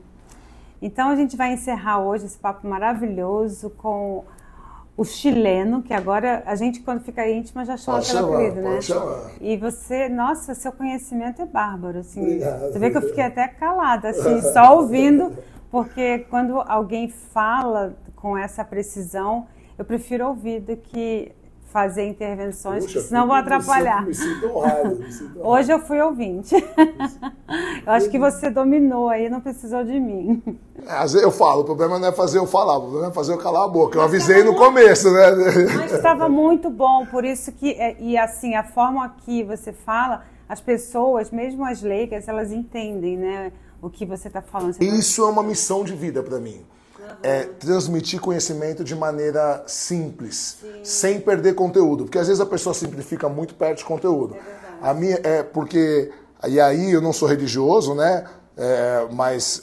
Então a gente vai encerrar hoje esse papo maravilhoso com o chileno, que agora a gente, quando fica íntima, já chama pelo apelido, né? Chamar. E você, nossa, seu conhecimento é bárbaro, assim. Obrigado. Você vê que eu fiquei até calada, assim, só ouvindo, porque quando alguém fala com essa precisão, eu prefiro ouvir do que fazer intervenções, porque senão vou atrapalhar. Me sinto honrado. Hoje eu fui ouvinte. Eu acho que você dominou aí, não precisou de mim. Às vezes eu falo, o problema não é fazer eu falar, o problema é fazer eu calar a boca. Eu avisei no começo, né? Mas estava muito bom, por isso que, e assim, a forma que você fala, as pessoas, mesmo as leigas, elas entendem, né, o que você está falando. Isso é uma missão de vida para mim. É transmitir conhecimento de maneira simples, sem perder conteúdo. Porque às vezes a pessoa simplifica muito, perde conteúdo. A minha porque, e aí eu não sou religioso, né? Mas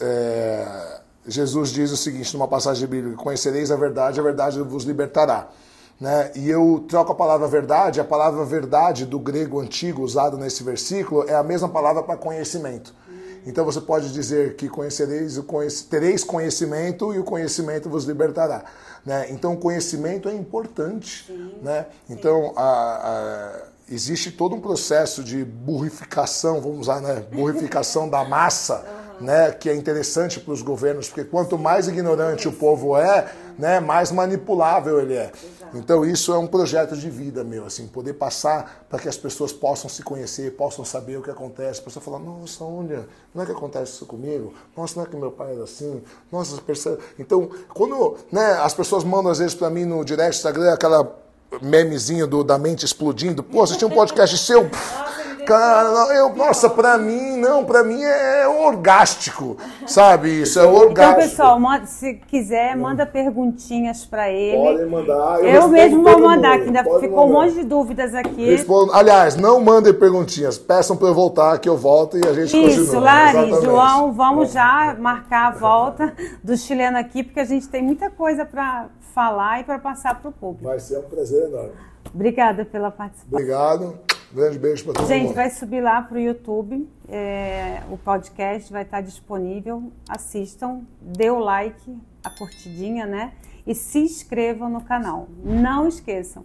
Jesus diz o seguinte, numa passagem bíblica, conhecereis a verdade vos libertará. Né? E eu troco a palavra verdade do grego antigo usado nesse versículo é a mesma palavra para conhecimento. Então você pode dizer que tereis conhecimento e o conhecimento vos libertará. Né? Então o conhecimento é importante. Né? Então existe todo um processo de burrificação, vamos usar, né? Burrificação da massa, né? Que é interessante para os governos, porque quanto mais ignorante o povo é, né? Mais manipulável ele é. Então isso é um projeto de vida meu, assim, poder passar para que as pessoas possam se conhecer, possam saber o que acontece. A pessoa fala, nossa, olha, não é que acontece isso comigo? Nossa, não é que meu pai era assim? Nossa, você percebe? Então, quando, né, as pessoas mandam às vezes para mim no direct Instagram aquela memezinho da mente explodindo, pô, você tinha um podcast seu... Cara, nossa, pra mim é orgástico, sabe? Isso é orgástico. Então, pessoal, se quiser, manda perguntinhas pra ele. Podem mandar. Eu mesmo vou mandar, que ainda ficou um monte de dúvidas aqui. Aliás, não mandem perguntinhas, peçam pra eu voltar, que eu volto e a gente continua. Isso, Lari, João, vamos já marcar a volta do chileno aqui, porque a gente tem muita coisa pra falar e pra passar pro público. Vai ser um prazer enorme. Obrigada pela participação. Obrigado. Grande beijo para todo mundo. Gente, vai subir lá para o YouTube, o podcast vai estar disponível, assistam, dê o like, a curtidinha, né? E se inscrevam no canal. Não esqueçam,